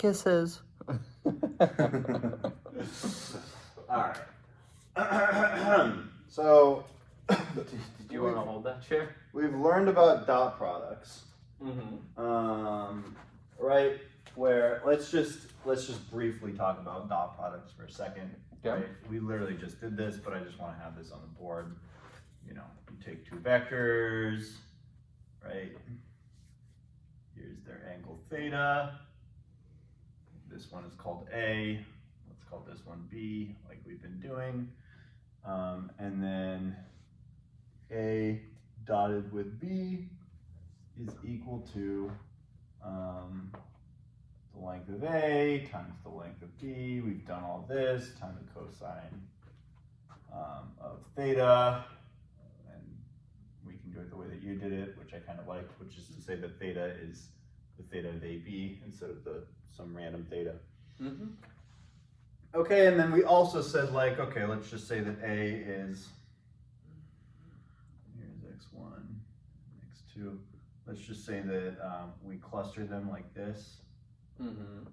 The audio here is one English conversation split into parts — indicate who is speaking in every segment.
Speaker 1: Kisses.
Speaker 2: All right. So,
Speaker 3: Did you want to hold that chair?
Speaker 2: we've learned about dot products.
Speaker 3: Mm-hmm.
Speaker 2: Right? Where let's just briefly talk about dot products for a second.
Speaker 3: Okay.
Speaker 2: Right? We literally just did this, but I just want to have this on the board. You know, you take two vectors, right? Here's their angle theta. This one is called A. Let's call this one B, like we've been doing. And then A dotted with B is equal to the length of A times the length of B. We've done all this times the cosine of theta. And we can do it the way that you did it, which I kind of liked, which is to say that theta is the theta of AB instead of some random theta.
Speaker 3: Mm-hmm.
Speaker 2: Okay, and then we also said, like, okay, let's just say that A is, here's x1, x2. Let's just say that we cluster them like this.
Speaker 3: Mm-hmm.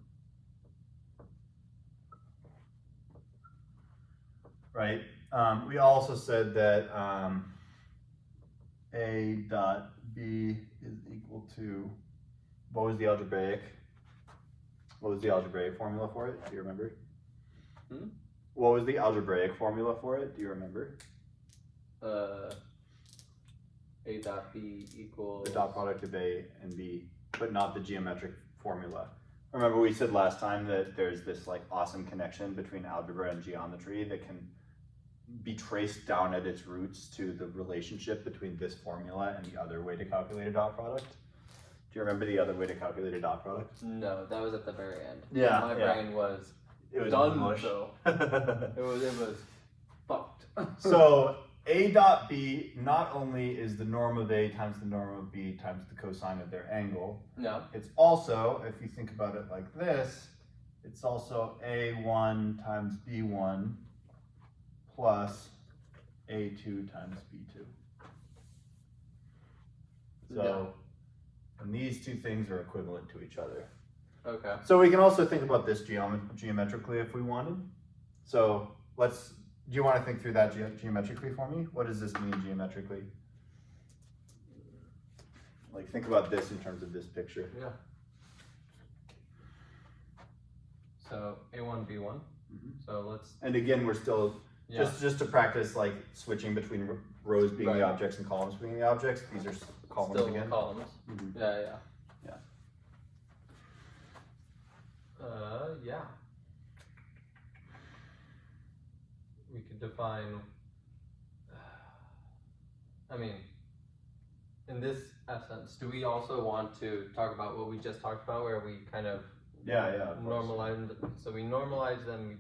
Speaker 2: Right? We also said that A dot B is equal to, what was the algebraic formula for it? Do you remember?
Speaker 3: Hmm?
Speaker 2: What was the algebraic formula for it? Do you remember?
Speaker 3: A dot B equals...
Speaker 2: The dot product of A and B, but not the geometric formula. Remember we said last time that there's this like awesome connection between algebra and geometry that can be traced down at its roots to the relationship between this formula and the other way to calculate a dot product. Do you remember the other way to calculate a dot product?
Speaker 3: No, that was at the very end.
Speaker 2: Yeah,
Speaker 3: My
Speaker 2: yeah.
Speaker 3: brain was
Speaker 2: It was
Speaker 3: done
Speaker 2: mush.
Speaker 3: though. It was fucked.
Speaker 2: So A dot B not only is the norm of A times the norm of B times the cosine of their angle,
Speaker 3: No.
Speaker 2: it's also, if you think about it like this, it's also A1 times B1 plus A2 times B2. So, and these two things are equivalent to each other.
Speaker 3: Okay.
Speaker 2: So we can also think about this geometrically if we wanted. So do you want to think through that geometrically for me? What does this mean geometrically? Like think about this in terms of this picture.
Speaker 3: Yeah. So A1, B1.
Speaker 2: Mm-hmm.
Speaker 3: So let's...
Speaker 2: And again, we're still, just to practice like switching between rows being the objects and columns being the objects. These are columns
Speaker 3: still
Speaker 2: again.
Speaker 3: columns.
Speaker 2: Mm-hmm.
Speaker 3: Yeah. Yeah. We could define, I mean, in this essence, do we also want to talk about what we just talked about where we kind of normalize, so we normalize them.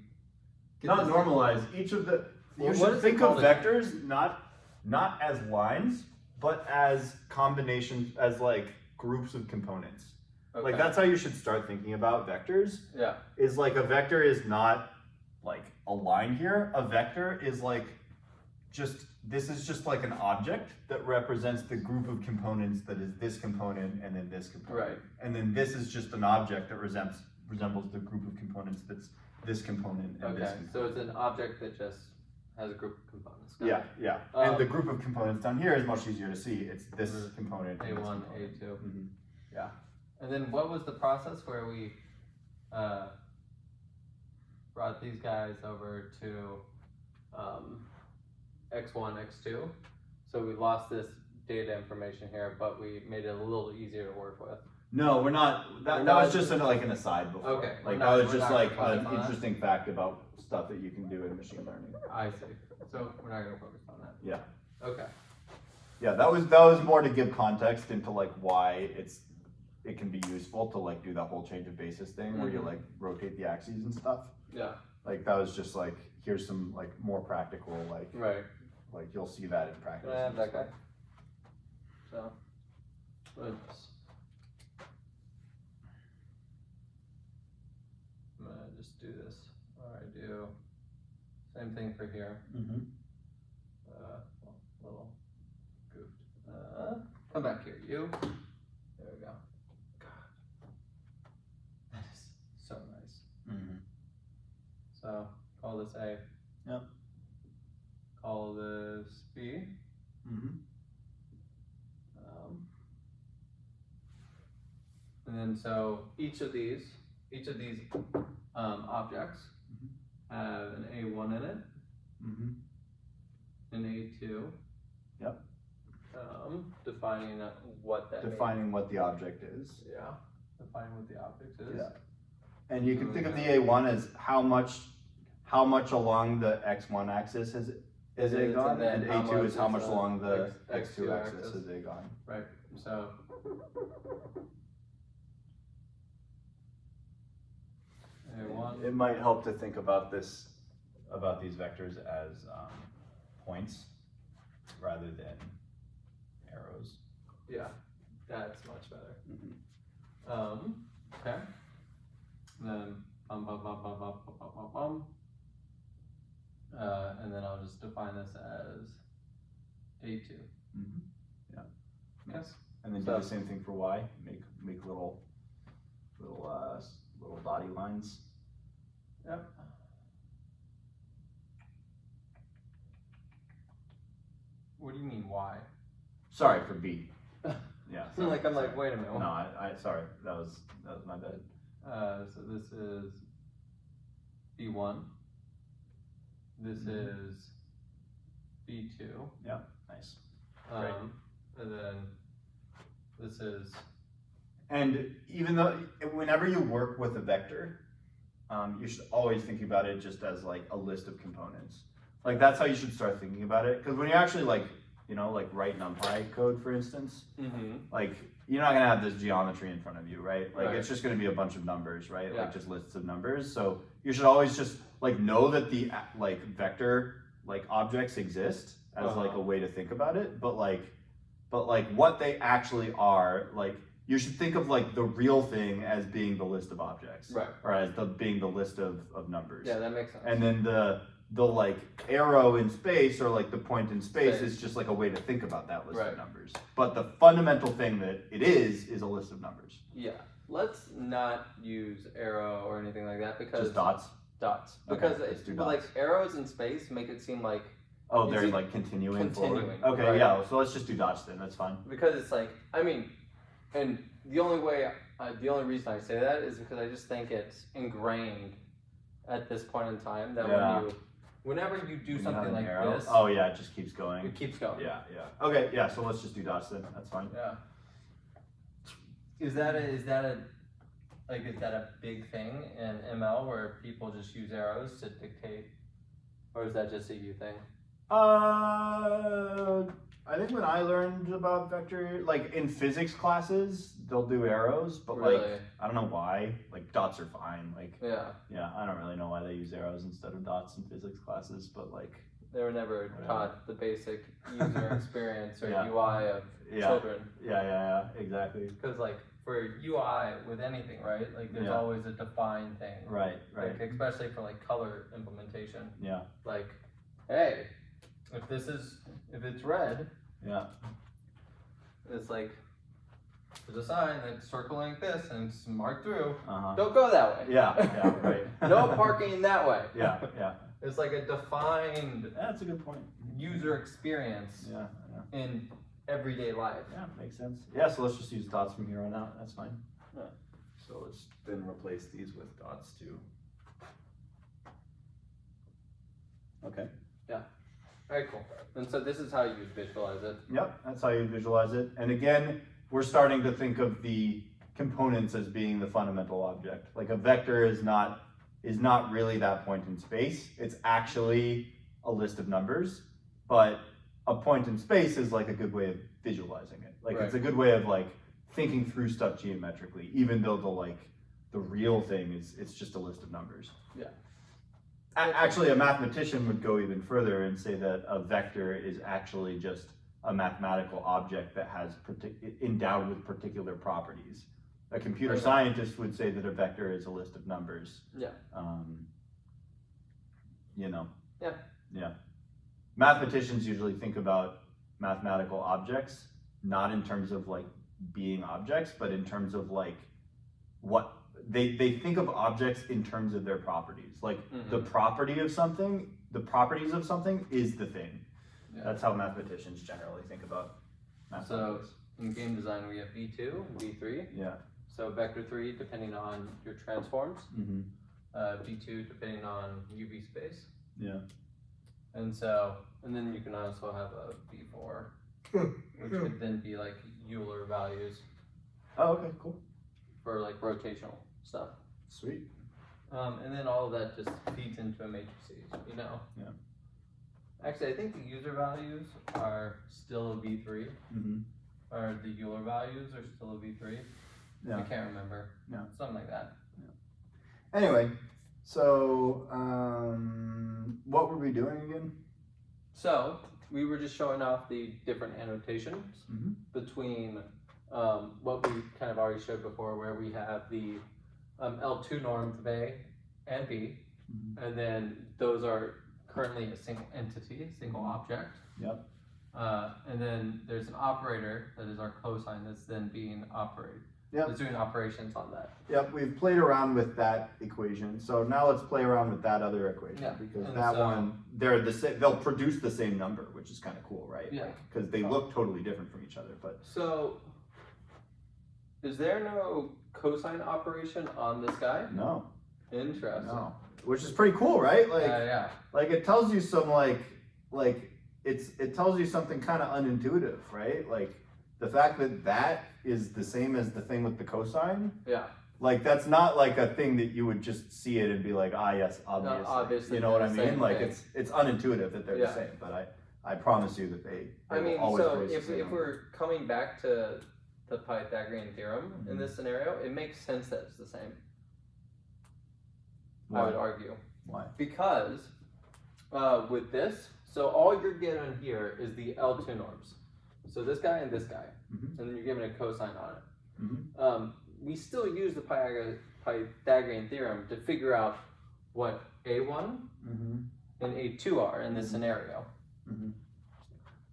Speaker 2: Not normalize, each of the, you should think of vectors not as lines, but as combinations, as like groups of components. Okay. Like that's how you should start thinking about vectors.
Speaker 3: Yeah.
Speaker 2: Is like a vector is not like a line here. A vector is like this is just like an object that represents the group of components that is this component and then this component. Right. And then this is just an object that resembles the group of components that's this component and this component.
Speaker 3: So it's an object that just has a group of components.
Speaker 2: Yeah. And the group of components down here is much easier to see. It's this component.
Speaker 3: A1, A2.
Speaker 2: Mm-hmm. Yeah.
Speaker 3: And then what was the process where we brought these guys over to x1, x2? So we lost this data information here, but we made it a little easier to work with.
Speaker 2: No, we're not. That was just like an aside before.
Speaker 3: Okay.
Speaker 2: Like that was just like an interesting fact about stuff that you can do in machine learning.
Speaker 3: I see. So we're not going to focus on that.
Speaker 2: Yeah.
Speaker 3: Okay.
Speaker 2: Yeah, that was more to give context into like why it can be useful to like do that whole change of basis thing where you like rotate the axes and stuff.
Speaker 3: Yeah.
Speaker 2: Like that was just like here's some like more practical like like you'll see that in practice.
Speaker 3: I have that guy. So let's I'm gonna just do this. Or I do same thing for here.
Speaker 2: Mm-hmm.
Speaker 3: Little goofed. Come back here, you. There we go. God. That is so nice.
Speaker 2: Mm-hmm.
Speaker 3: So call this A.
Speaker 2: Yep.
Speaker 3: Call this B.
Speaker 2: Mm-hmm.
Speaker 3: And then so each of these objects have an A1 in it, an A2.
Speaker 2: Yep.
Speaker 3: Defining what that
Speaker 2: Defining what the object is.
Speaker 3: Yeah. Defining what the object is.
Speaker 2: Yeah. And you can think of the A1 as how much along the X1 axis is it gone, and A2 is how much along the X2 axis is it gone.
Speaker 3: Right. So A1.
Speaker 2: It might help to think about these vectors as points rather than arrows.
Speaker 3: Yeah, that's much better. Okay. Then and then I'll just define this as A2.
Speaker 2: Yeah.
Speaker 3: Yes.
Speaker 2: And then do the same thing for Y. Make little dotty lines.
Speaker 3: Yep. What do you mean Y?
Speaker 2: Sorry for B. Yeah.
Speaker 3: I'm like, wait a minute.
Speaker 2: No, I sorry. That was my bad.
Speaker 3: So this is B1. This is B2.
Speaker 2: Yeah, nice.
Speaker 3: Great. And then this is.
Speaker 2: And even though, whenever you work with a vector, you should always think about it just as like a list of components. Like that's how you should start thinking about it. Because when you actually like write NumPy code, for instance, like you're not gonna have this geometry in front of you, right? Like it's just gonna be a bunch of numbers, right?
Speaker 3: Yeah.
Speaker 2: Like just lists of numbers. So you should always just like know that the like vector like objects exist as like a way to think about it. But what they actually are, like you should think of like the real thing as being the list of objects,
Speaker 3: right?
Speaker 2: Or as being the list of numbers.
Speaker 3: Yeah, that makes sense.
Speaker 2: And then the like arrow in space or like the point in space is just like a way to think about that list of numbers. But the fundamental thing that it is a list of numbers.
Speaker 3: Yeah. Let's not use arrow or anything like that because
Speaker 2: just dots.
Speaker 3: Dots. Because
Speaker 2: dots.
Speaker 3: Like arrows in space make it seem like
Speaker 2: they're like continuing forward. Okay,
Speaker 3: right?
Speaker 2: Yeah. So let's just do dots then. That's fine.
Speaker 3: Because it's like and the only reason I say that is because I just think it's ingrained at this point in time that whenever you do something like this,
Speaker 2: it just keeps going.
Speaker 3: It keeps going.
Speaker 2: Yeah. Okay, yeah. So let's just do dots then. That's fine.
Speaker 3: Yeah. Is that a big thing in ML where people just use arrows to dictate, or is that just a you thing?
Speaker 2: I think when I learned about vector, like in physics classes, they'll do arrows, but like I don't know why. Like dots are fine. Like yeah, I don't really know why they use arrows instead of dots in physics classes, but like
Speaker 3: they were never taught the basic user experience or UI of children.
Speaker 2: Yeah, exactly.
Speaker 3: Because like for UI with anything, right? Like there's always a defined thing.
Speaker 2: Right.
Speaker 3: Like especially for like color implementation.
Speaker 2: Yeah.
Speaker 3: Like, hey, if it's red, it's like there's a sign that's circling like this and it's marked through. Don't go that way.
Speaker 2: Yeah, right.
Speaker 3: No parking that way.
Speaker 2: Yeah.
Speaker 3: It's like a defined.
Speaker 2: That's a good point.
Speaker 3: User experience.
Speaker 2: Yeah.
Speaker 3: In everyday life.
Speaker 2: Yeah, makes sense. Yeah, so let's just use dots from here on out. That's fine.
Speaker 3: Yeah.
Speaker 2: So let's then replace these with dots too. Okay.
Speaker 3: Yeah. Very cool. And so this is how you visualize it.
Speaker 2: Yep, that's how you visualize it. And again, we're starting to think of the components as being the fundamental object. Like a vector is not really that point in space. It's actually a list of numbers, but a point in space is like a good way of visualizing it. Like it's a good way of like thinking through stuff geometrically, even though the real thing is it's just a list of numbers.
Speaker 3: Yeah.
Speaker 2: Actually, a mathematician would go even further and say that a vector is actually just a mathematical object that has endowed with particular properties. A computer scientist would say that a vector is a list of numbers.
Speaker 3: Yeah.
Speaker 2: Yeah. Mathematicians usually think about mathematical objects not in terms of like being objects, but in terms of like what they think of objects in terms of their properties. Like the property of something, the properties of something is the thing. Yeah. That's how mathematicians generally think about mathematics.
Speaker 3: So in game design, we have V2 and V3.
Speaker 2: Yeah.
Speaker 3: So vector 3 depending on your transforms.
Speaker 2: Mm-hmm.
Speaker 3: V2 depending on UV space.
Speaker 2: Yeah.
Speaker 3: And then you can also have a V4, which would then be like Euler values.
Speaker 2: Oh, okay, cool.
Speaker 3: For like rotational stuff.
Speaker 2: Sweet.
Speaker 3: And then all of that just feeds into a matrices, you know?
Speaker 2: Yeah.
Speaker 3: Actually, I think the user values are still a V3.
Speaker 2: Mm-hmm.
Speaker 3: Or the Euler values are still a V3.
Speaker 2: Yeah.
Speaker 3: I can't remember.
Speaker 2: Yeah.
Speaker 3: Something like that.
Speaker 2: Yeah. Anyway, so what were we doing again?
Speaker 3: So we were just showing off the different annotations between what we kind of already showed before, where we have the L2 norms of A and B, and then those are currently a single entity, a single object.
Speaker 2: Yep.
Speaker 3: And then there's an operator that is our cosine that's then being operated.
Speaker 2: Yep.
Speaker 3: It's doing operations on that.
Speaker 2: Yep, we've played around with that equation. So now let's play around with that other equation, because
Speaker 3: and
Speaker 2: that one, they're the same. They'll produce the same number, which is kind of cool, right?
Speaker 3: Yeah.
Speaker 2: Because they look totally different from each other. But
Speaker 3: so, is there no cosine operation on this guy?
Speaker 2: No.
Speaker 3: Interesting.
Speaker 2: No. Which is pretty cool, right? Like,
Speaker 3: yeah.
Speaker 2: Like it tells you some it tells you something kind of unintuitive, right? Like the fact that that is the same as the thing with the cosine.
Speaker 3: Yeah.
Speaker 2: Like that's not like a thing that you would just see it and be like, ah, yes, obviously.
Speaker 3: Obviously,
Speaker 2: you know what I mean? Like
Speaker 3: thing.
Speaker 2: it's unintuitive that they're the same, but I promise you that they will always
Speaker 3: so
Speaker 2: raise
Speaker 3: if
Speaker 2: the same number.
Speaker 3: we're coming back to the Pythagorean theorem in this scenario, it makes sense that it's the same.
Speaker 2: Why?
Speaker 3: I would argue.
Speaker 2: Why?
Speaker 3: Because with this, so all you're getting here is the L2 norms. So this guy and this guy, and then you're given a cosine on it. We still use the Pythagorean theorem to figure out what A1 and A2 are in this scenario.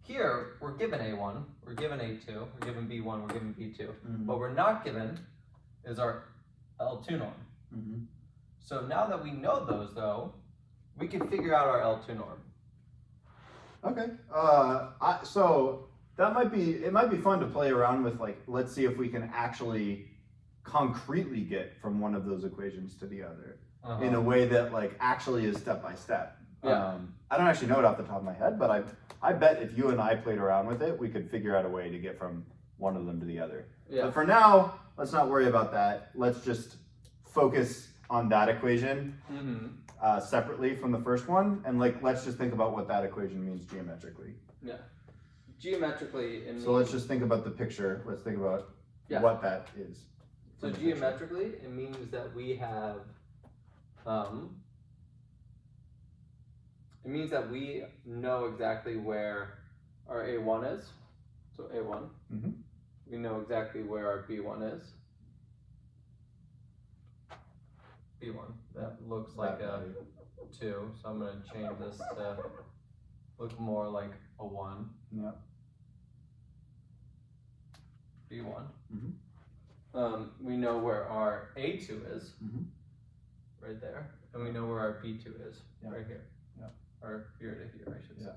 Speaker 3: Here, we're given A1, we're given A2, we're given B1, we're given B2. What we're not given is our L2 norm. So now that we know those, though, we can figure out our L2 norm.
Speaker 2: Okay. So that might be fun to play around with. Like, let's see if we can actually concretely get from one of those equations to the other in a way that like actually is step by step.
Speaker 3: Yeah.
Speaker 2: I don't actually know it off the top of my head, but I bet if you and I played around with it, we could figure out a way to get from one of them to the other.
Speaker 3: Yeah.
Speaker 2: But for now, let's not worry about that. Let's just focus on that equation separately from the first one, and like let's just think about what that equation means geometrically.
Speaker 3: Yeah. Geometrically, it means,
Speaker 2: so let's just think about the picture. Let's think about what that is.
Speaker 3: So geometrically, it means that we have, it means that we know exactly where our A1 is. So A1. We know exactly where our B1 is. B1. That looks like a 2, so I'm going to change this to look more like a 1.
Speaker 2: Yeah.
Speaker 3: B1. We know where our A2 is, right there, and we know where our B2 is, right here.
Speaker 2: Yeah.
Speaker 3: Or here to here, I should say.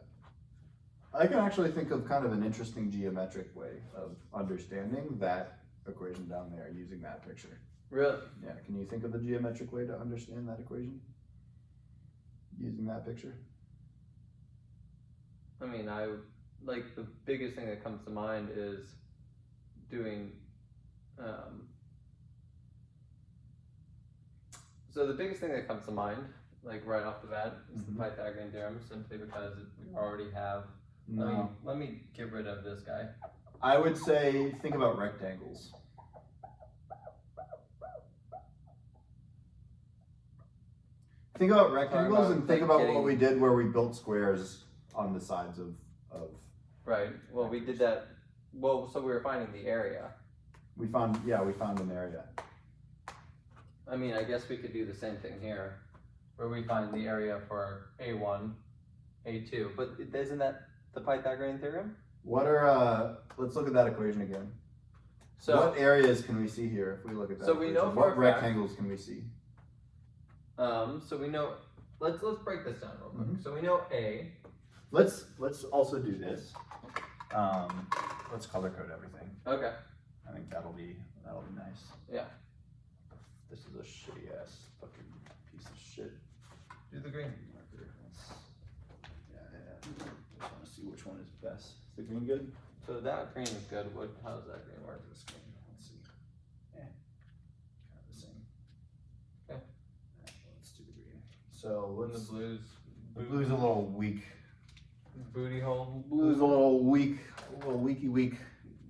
Speaker 2: I can actually think of kind of an interesting geometric way of understanding that equation down there using that picture.
Speaker 3: Really?
Speaker 2: Yeah, can you think of a geometric way to understand that equation using that picture?
Speaker 3: I mean, like the biggest thing that comes to mind is doing, so the biggest thing that comes to mind, like right off the bat, is the Pythagorean theorem, simply because we already have, let me get rid of this guy.
Speaker 2: I would say, think about rectangles. Think about rectangles and think about what we did where we built squares on the sides of.
Speaker 3: Right, well we did that, well, so we were finding the area.
Speaker 2: We found an area.
Speaker 3: I mean, I guess we could do the same thing here, where we find the area for A1, A2, but isn't that the Pythagorean theorem?
Speaker 2: What are, let's look at that equation again.
Speaker 3: So
Speaker 2: what areas can we see here if we look at that?
Speaker 3: So we know
Speaker 2: equation?
Speaker 3: for
Speaker 2: What
Speaker 3: a fact-
Speaker 2: rectangles can we see?
Speaker 3: so we know. Let's break this down real quick. So we know A.
Speaker 2: Let's also do this. Let's color code everything.
Speaker 3: Okay.
Speaker 2: I think that'll be nice.
Speaker 3: Yeah.
Speaker 2: This is a shitty ass fucking piece of shit.
Speaker 3: Do the green.
Speaker 2: Marker. Yeah. Just want to see which one is best. Is the green good?
Speaker 3: So that green is good. How does that green work?
Speaker 2: This green. Let's see. Yeah. Kind of the same.
Speaker 3: Okay.
Speaker 2: Let's do the green. So
Speaker 3: And the blues.
Speaker 2: The blue's a little weak.
Speaker 3: Booty hole.
Speaker 2: Blue's a little weak. A little weak.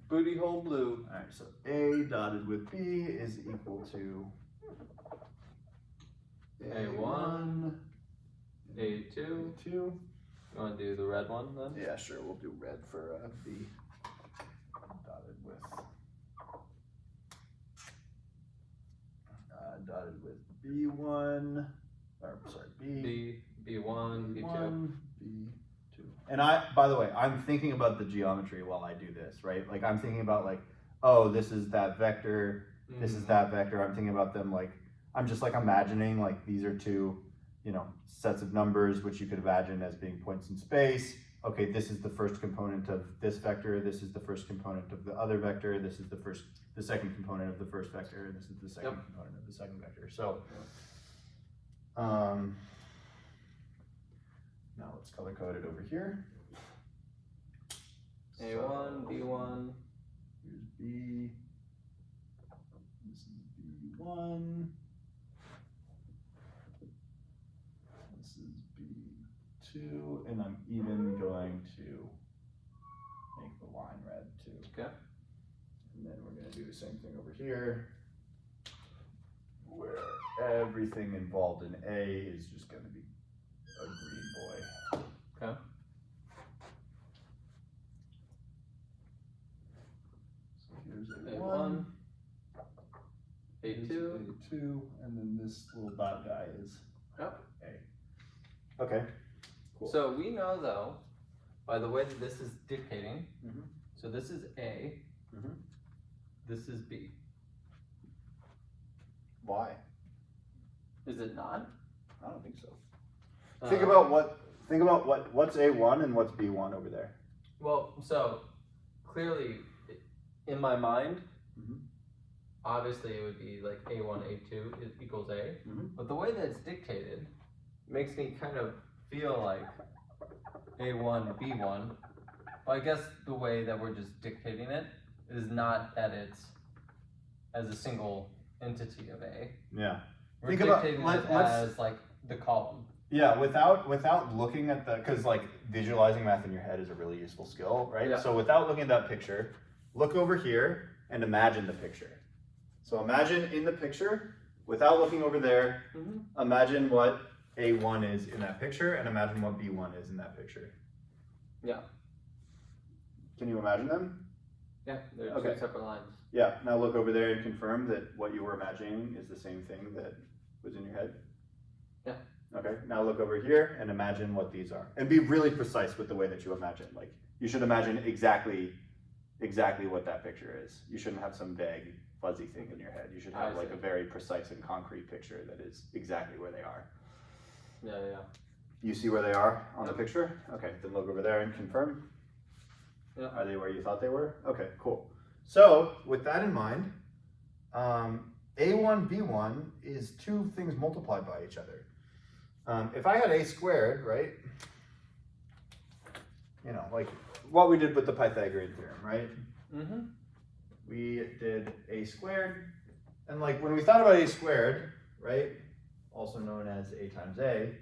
Speaker 3: Booty hole blue.
Speaker 2: All right. So A dotted with B is equal to
Speaker 3: A1, A2.
Speaker 2: A2.
Speaker 3: You want to do the red one then?
Speaker 2: Yeah, sure. We'll do red for B. Dotted with B1. Or sorry,
Speaker 3: B1, B2.
Speaker 2: B2. And by the way, I'm thinking about the geometry while I do this, right? Like I'm thinking about like, oh, this is that vector. This is that vector. I'm thinking about them like, I'm just like imagining like these are two, sets of numbers which you could imagine as being points in space. Okay, this is the first component of this vector. This is the first component of the other vector. This is the second component of the first vector. And this is the second component of the second vector. So, now let's color code it over here.
Speaker 3: A1, B1.
Speaker 2: Here's B. This is B1. This is B2, and I'm even going to make the line red too.
Speaker 3: Okay.
Speaker 2: And then we're going to do the same thing over here, where everything involved in A is just going to be a green boy.
Speaker 3: Okay.
Speaker 2: So here's
Speaker 3: A1,
Speaker 2: A2,
Speaker 3: A2,
Speaker 2: and then this little dot guy is
Speaker 3: Yep.
Speaker 2: A. Okay. Cool.
Speaker 3: So we know though, by the way that this is dictating,
Speaker 2: Mhm.
Speaker 3: so this is A,
Speaker 2: Mhm.
Speaker 3: this is B.
Speaker 2: Why?
Speaker 3: Is it not?
Speaker 2: I don't think so. Think about what's A1 and what's B1 over there.
Speaker 3: Well, so clearly, in my mind,
Speaker 2: Mhm.
Speaker 3: obviously it would be like A1, A2 equals A.
Speaker 2: Mhm.
Speaker 3: But the way that it's dictated makes me kind of feel like A1, B1. But I guess the way that we're just dictating it is not that it's as a single entity of A.
Speaker 2: Yeah.
Speaker 3: We're
Speaker 2: Think about-
Speaker 3: dictating
Speaker 2: let's-
Speaker 3: it as like the column.
Speaker 2: Yeah, without looking at because like visualizing math in your head is a really useful skill, right?
Speaker 3: Yeah.
Speaker 2: So without looking at that picture, look over here and imagine the picture. So imagine in the picture, without looking over there,
Speaker 3: Mm-hmm.
Speaker 2: imagine what A1 is in that picture and imagine what B1 is in that picture.
Speaker 3: Yeah.
Speaker 2: Can you imagine them?
Speaker 3: Yeah, they're
Speaker 2: Okay.
Speaker 3: two separate lines.
Speaker 2: Yeah, now look over there and confirm that what you were imagining is the same thing that was in your head.
Speaker 3: Yeah.
Speaker 2: Okay, now look over here and imagine what these are. And be really precise with the way that you imagine. Like, you should imagine exactly what that picture is. You shouldn't have some vague, fuzzy thing in your head. You should have
Speaker 3: I
Speaker 2: like
Speaker 3: see.
Speaker 2: a very precise and concrete picture that is exactly where they are.
Speaker 3: Yeah.
Speaker 2: You see where they are on the
Speaker 3: Yep.
Speaker 2: picture? Okay, then look over there and confirm.
Speaker 3: Yeah.
Speaker 2: Are they where you thought they were? Okay, cool. So, with that in mind, A1, B1 is two things multiplied by each other. If I had A squared, right? Like what we did with the Pythagorean theorem, right?
Speaker 3: Mm-hmm.
Speaker 2: We did A squared, and like when we thought about A squared, right? Also known as A times A,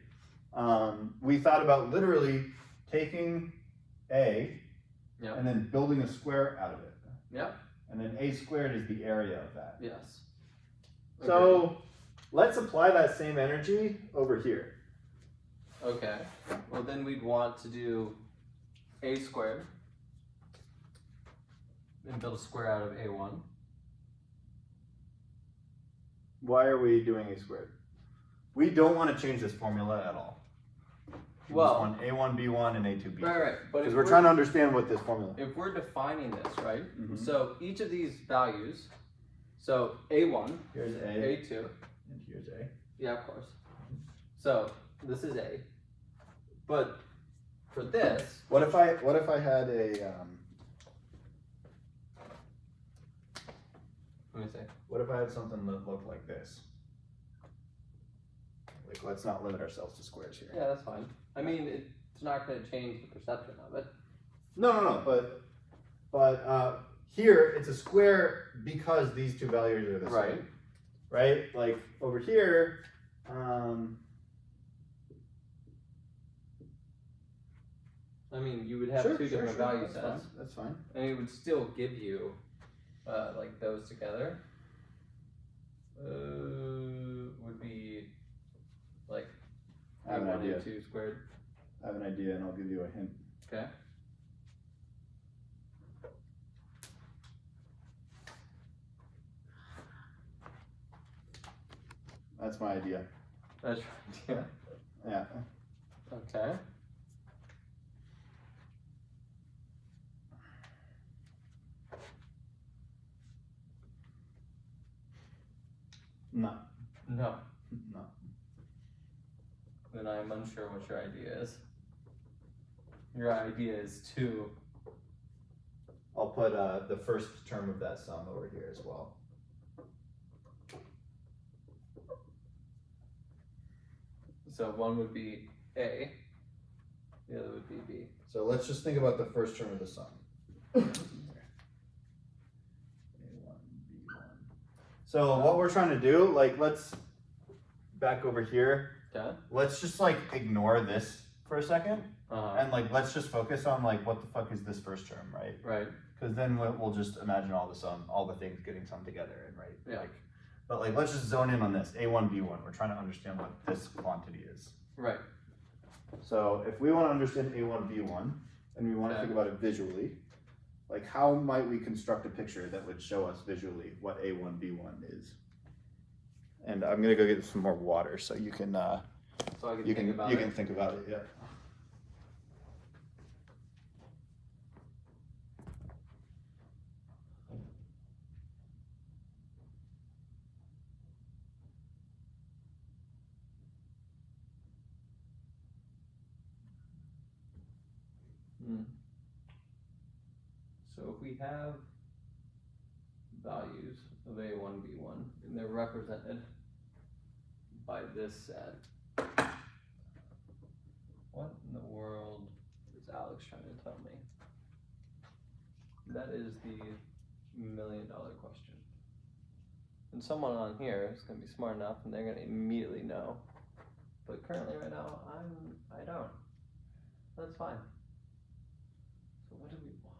Speaker 2: we thought about literally taking A
Speaker 3: Yeah.
Speaker 2: and then building a square out of it.
Speaker 3: Yeah.
Speaker 2: And then A squared is the area of that.
Speaker 3: Yes.
Speaker 2: So let's apply that same energy over here.
Speaker 3: Okay. Well, then we'd want to do A squared and build a square out of A1.
Speaker 2: Why are we doing A squared? We don't want to change this formula at all. We
Speaker 3: Well,
Speaker 2: just want A1, B1, and A2, B2.
Speaker 3: Right. But
Speaker 2: Because
Speaker 3: if
Speaker 2: we're trying to understand what this formula.
Speaker 3: If we're defining this, right?
Speaker 2: Mhm.
Speaker 3: So each of these values, so A1,
Speaker 2: Here's A,
Speaker 3: A2,
Speaker 2: and here's A.
Speaker 3: yeah, of course. So this is A. But for this,
Speaker 2: What if I had a
Speaker 3: let me see.
Speaker 2: what if I had something that looked like this? Like, let's not limit ourselves to squares here.
Speaker 3: Yeah, that's fine. I mean, it's not going to change the perception of it.
Speaker 2: No. But here it's a square because these two values are the same.
Speaker 3: Right.
Speaker 2: Right. Like over here.
Speaker 3: I mean, you would have two different value sets.
Speaker 2: That's fine.
Speaker 3: And it would still give you, like those together. Would be like
Speaker 2: I have an idea.
Speaker 3: A2 squared.
Speaker 2: I have an idea, and I'll give you a hint.
Speaker 3: Okay.
Speaker 2: That's my idea.
Speaker 3: That's right.
Speaker 2: Yeah.
Speaker 3: Okay.
Speaker 2: No.
Speaker 3: No.
Speaker 2: No.
Speaker 3: Then I'm unsure what your idea is. Your idea is two.
Speaker 2: I'll put the first term of that sum over here as well.
Speaker 3: So one would be A, the other would be B.
Speaker 2: So let's just think about the first term of the sum. A1, B1. So what we're trying to do, like, let's back over here.
Speaker 3: Okay.
Speaker 2: Let's just like ignore this for a second,
Speaker 3: Uh-huh.
Speaker 2: and like let's just focus on like what the fuck is this first term, right?
Speaker 3: Right.
Speaker 2: Because then we'll just imagine all the things getting summed together, and right?
Speaker 3: Yeah.
Speaker 2: Like, but like let's just zone in on this A1, B1. We're trying to understand what this quantity is.
Speaker 3: Right.
Speaker 2: So if we want to understand A1, B1, and we want to
Speaker 3: Okay.
Speaker 2: think about it visually, like how might we construct a picture that would show us visually what A1, B1 is? And I'm gonna go get some more water so you can
Speaker 3: So I can
Speaker 2: you
Speaker 3: think
Speaker 2: can
Speaker 3: about
Speaker 2: you
Speaker 3: it.
Speaker 2: can think about it. Yeah.
Speaker 3: So if we have values of A1, B1, and they're represented by this set, what in the world is Alex trying to tell me? That is the $1 million question. And someone on here is going to be smart enough and they're going to immediately know. But currently right now, I don't. That's fine. So what do we want?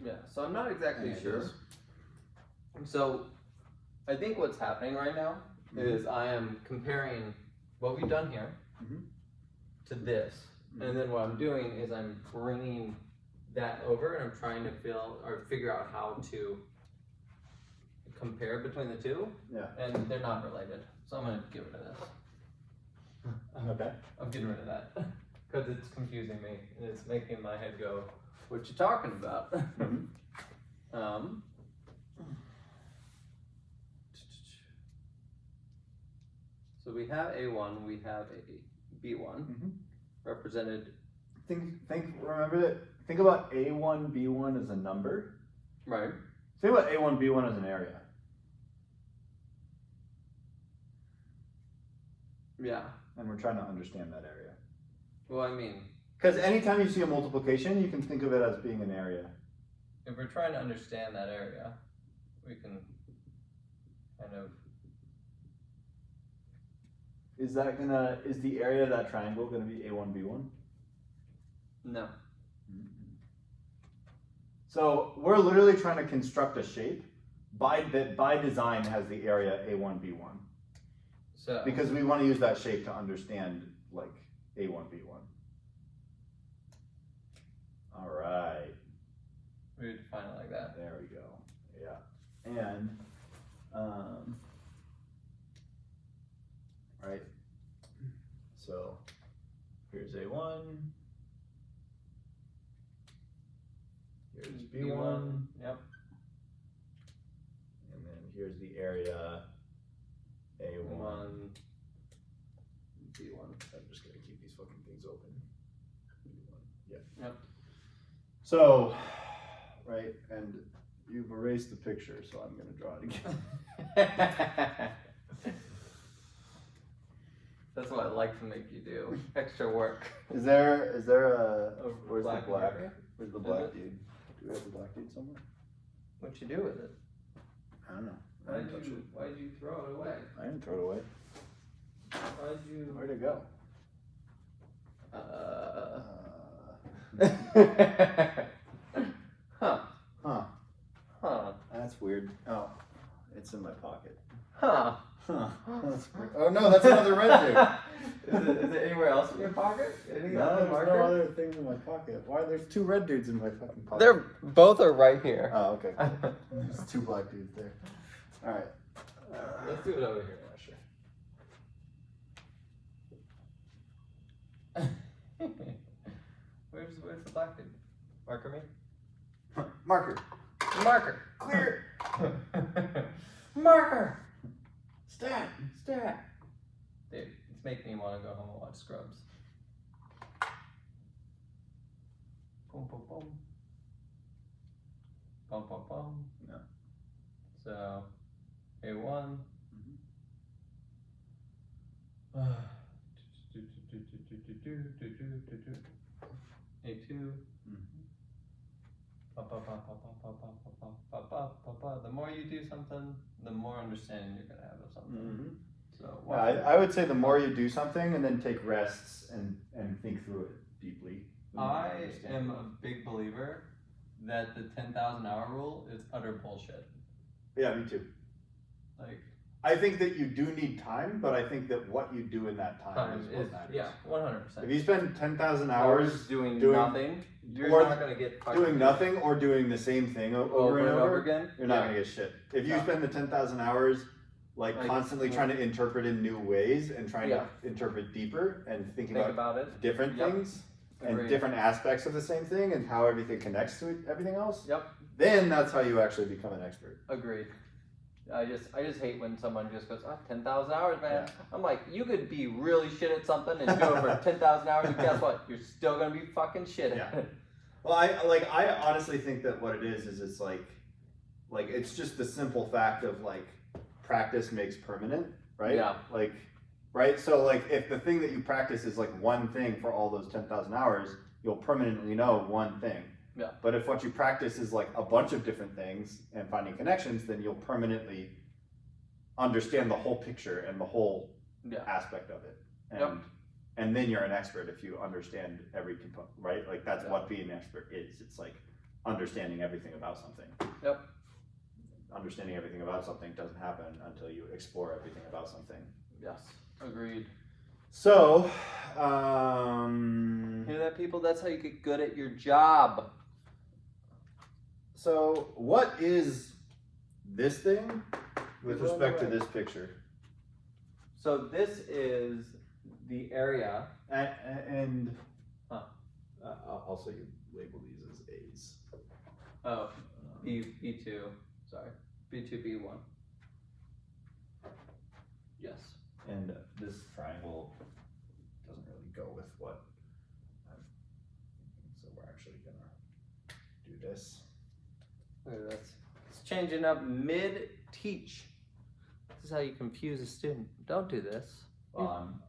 Speaker 3: Yeah, so I'm not exactly
Speaker 2: Any
Speaker 3: sure.
Speaker 2: ideas?
Speaker 3: So I think what's happening right now is I am comparing what we've done here to this. And then what I'm doing is I'm bringing that over and I'm trying to figure out how to compare between the two.
Speaker 2: Yeah.
Speaker 3: And they're not related. So I'm going to get rid of this.
Speaker 2: Okay.
Speaker 3: I'm getting rid of that because it's confusing me and it's making my head go, what you talking about? So we have A1, we have a B1 represented.
Speaker 2: Remember that. Think about A1, B1 as a number.
Speaker 3: Right.
Speaker 2: Think about A1, B1 as an area.
Speaker 3: Yeah.
Speaker 2: And we're trying to understand that area.
Speaker 3: Well, I mean,
Speaker 2: Because anytime you see a multiplication, you can think of it as being an area.
Speaker 3: if we're trying to understand that area, we can kind of.
Speaker 2: Is the area of that triangle gonna be A1, B1?
Speaker 3: No.
Speaker 2: So we're literally trying to construct a shape that by design has the area A1, B1.
Speaker 3: So
Speaker 2: Because we want to use that shape to understand like A1, B1. All right.
Speaker 3: we would define it like that.
Speaker 2: There we go. Yeah. And, right. So here's A1. Here's B1.
Speaker 3: Yep.
Speaker 2: And then here's the area A1.
Speaker 3: B1.
Speaker 2: I'm just gonna keep these fucking things open. B1. Yeah.
Speaker 3: Yep.
Speaker 2: So, right, and you've erased the picture, so I'm gonna draw it again.
Speaker 3: That's what I like to make you do. Extra work.
Speaker 2: Is there a where's
Speaker 3: black
Speaker 2: the black?
Speaker 3: marker?
Speaker 2: Where's the
Speaker 3: Is
Speaker 2: black
Speaker 3: it?
Speaker 2: dude? Do we have the black dude somewhere?
Speaker 3: What'd you do with it?
Speaker 2: I don't know. I
Speaker 3: Why'd
Speaker 2: didn't touch it.
Speaker 3: why'd you throw it away?
Speaker 2: I didn't throw it away.
Speaker 3: Why'd you?
Speaker 2: Where'd it go?
Speaker 3: Huh.
Speaker 2: Huh.
Speaker 3: Huh.
Speaker 2: That's weird. Oh, it's in my pocket.
Speaker 3: Huh.
Speaker 2: Huh. That's weird. Oh no, that's another red dude.
Speaker 3: Is it anywhere else in your pocket? Any
Speaker 2: No,
Speaker 3: other
Speaker 2: there's
Speaker 3: marker?
Speaker 2: no other things in my pocket. Why? There's two red dudes in my fucking pocket.
Speaker 3: They're both are right here.
Speaker 2: Oh, okay. Cool. There's two black dudes there. All right.
Speaker 3: Let's do it over here. Sure. Where's the black dude? Marker me?
Speaker 2: Marker.
Speaker 3: Marker.
Speaker 2: Clear.
Speaker 3: Marker.
Speaker 2: Stat.
Speaker 3: Stat. Dude, it's making me want to go home and watch Scrubs. Boom, boom, boom. Bum, bum, bum.
Speaker 2: No.
Speaker 3: So, A1. A2. The more you do something, the more understanding you're gonna have of something.
Speaker 2: Mm-hmm.
Speaker 3: So
Speaker 2: Yeah, I would say the more you do something and then take rests and think through it deeply. the more you
Speaker 3: I
Speaker 2: understand
Speaker 3: am
Speaker 2: it.
Speaker 3: a big believer that the 10,000 hour rule is utter bullshit.
Speaker 2: Yeah, me too.
Speaker 3: Like
Speaker 2: I think that you do need time, but I think that what you do in that time,
Speaker 3: time
Speaker 2: is what
Speaker 3: is
Speaker 2: matters.
Speaker 3: yeah, 100%.
Speaker 2: If you spend 10,000 hours
Speaker 3: doing
Speaker 2: doing-
Speaker 3: nothing, you're
Speaker 2: or
Speaker 3: not gonna get fucking
Speaker 2: doing nothing or doing the same thing over and over,
Speaker 3: again,
Speaker 2: you're not gonna get shit. If you
Speaker 3: Yeah.
Speaker 2: spend the 10,000 hours like
Speaker 3: Like,
Speaker 2: constantly
Speaker 3: yeah.
Speaker 2: trying to interpret in new ways and trying
Speaker 3: Yeah.
Speaker 2: to interpret deeper and think
Speaker 3: think
Speaker 2: about
Speaker 3: about it.
Speaker 2: different
Speaker 3: Yep.
Speaker 2: things and
Speaker 3: Agreed.
Speaker 2: different aspects of the same thing and how everything connects to everything else,
Speaker 3: Yep,
Speaker 2: then that's how you actually become an expert.
Speaker 3: agreed. I just hate when someone just goes, 10,000 hours, man.
Speaker 2: Yeah.
Speaker 3: I'm like, you could be really shit at something and do it for 10,000 hours, and guess what? You're still gonna be fucking shit at
Speaker 2: Yeah.
Speaker 3: it.
Speaker 2: Well, I honestly think that what it is it's like it's just the simple fact of like practice makes permanent, right?
Speaker 3: Yeah.
Speaker 2: Like, right? So like if the thing that you practice is like one thing for all those 10,000 hours, you'll permanently know one thing.
Speaker 3: Yeah.
Speaker 2: But if what you practice is like a bunch of different things and finding connections, then you'll permanently understand the whole picture and the whole
Speaker 3: Yeah.
Speaker 2: aspect of it. And
Speaker 3: Yep.
Speaker 2: and then you're an expert if you understand every component, right? Like that's
Speaker 3: Yeah.
Speaker 2: what being an expert is. It's like understanding everything about something.
Speaker 3: Yep.
Speaker 2: Understanding everything about something doesn't happen until you explore everything about something.
Speaker 3: Yes. Agreed.
Speaker 2: So,
Speaker 3: Hear that, people? That's how you get good at your job.
Speaker 2: so what is this thing with
Speaker 3: It's on the
Speaker 2: respect to
Speaker 3: right.
Speaker 2: this picture?
Speaker 3: So this is the area.
Speaker 2: And
Speaker 3: Huh.
Speaker 2: also you label these as A's.
Speaker 3: Oh, B2. Sorry. B2, B1. Yes.
Speaker 2: And this triangle doesn't really go with what I'm thinking, so we're actually gonna do this.
Speaker 3: Look at this. It's changing up mid-teach. This is how you confuse a student. Don't do this.
Speaker 2: I'm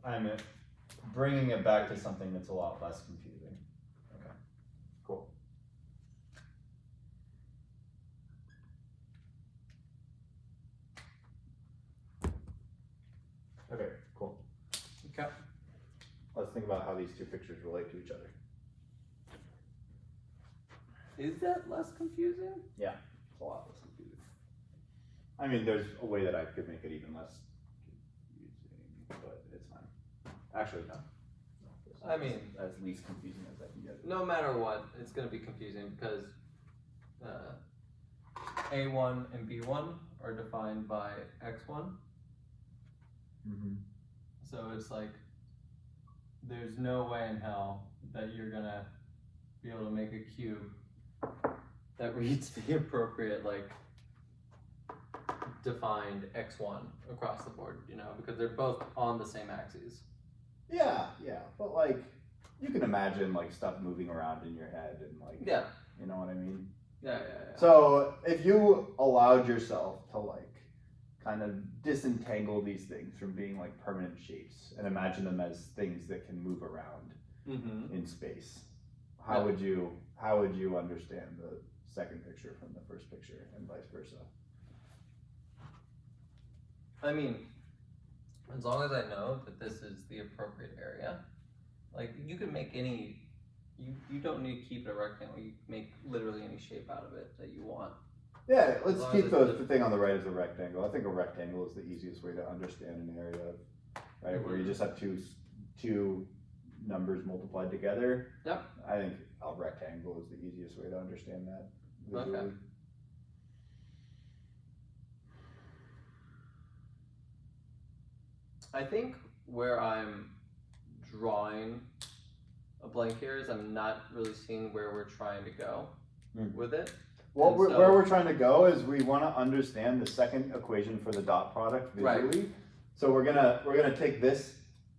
Speaker 2: bringing it back to something that's a lot less confusing. Okay, cool. Okay, cool.
Speaker 3: Okay.
Speaker 2: Let's think about how these two pictures relate to each other.
Speaker 3: Is that less confusing?
Speaker 2: Yeah, it's a lot less confusing. I mean, there's a way that I could make it even less confusing, but it's fine. Actually, no.
Speaker 3: I mean,
Speaker 2: as least confusing as I can get it.
Speaker 3: No matter what, it's going to be confusing because A1 and B1 are defined by X1.
Speaker 2: Mm-hmm.
Speaker 3: So it's like, there's no way in hell that you're going to be able to make a cube that reads the appropriate, like, defined X1 across the board, you know, because they're both on the same axes.
Speaker 2: Yeah, but like, you can imagine like stuff moving around in your head and like,
Speaker 3: Yeah.
Speaker 2: You know what I mean?
Speaker 3: Yeah.
Speaker 2: So if you allowed yourself to like kind of disentangle these things from being like permanent shapes and imagine them as things that can move around in space, how would you understand the second picture from the first picture and vice versa?
Speaker 3: I mean, as long as I know that this is the appropriate area, like you can make any, you don't need to keep it a rectangle, you can make literally any shape out of it that you want.
Speaker 2: Yeah, let's keep the thing on the right as a rectangle. I think a rectangle is the easiest way to understand an area, right? Where you just have two numbers multiplied together.
Speaker 3: Yep.
Speaker 2: I think a rectangle is the easiest way to understand that visually.
Speaker 3: Okay. I think where I'm drawing a blank here is I'm not really seeing where we're trying to go with it.
Speaker 2: Well, where we're trying to go is we want to understand the second equation for the dot product visually. Right. So we're gonna take this,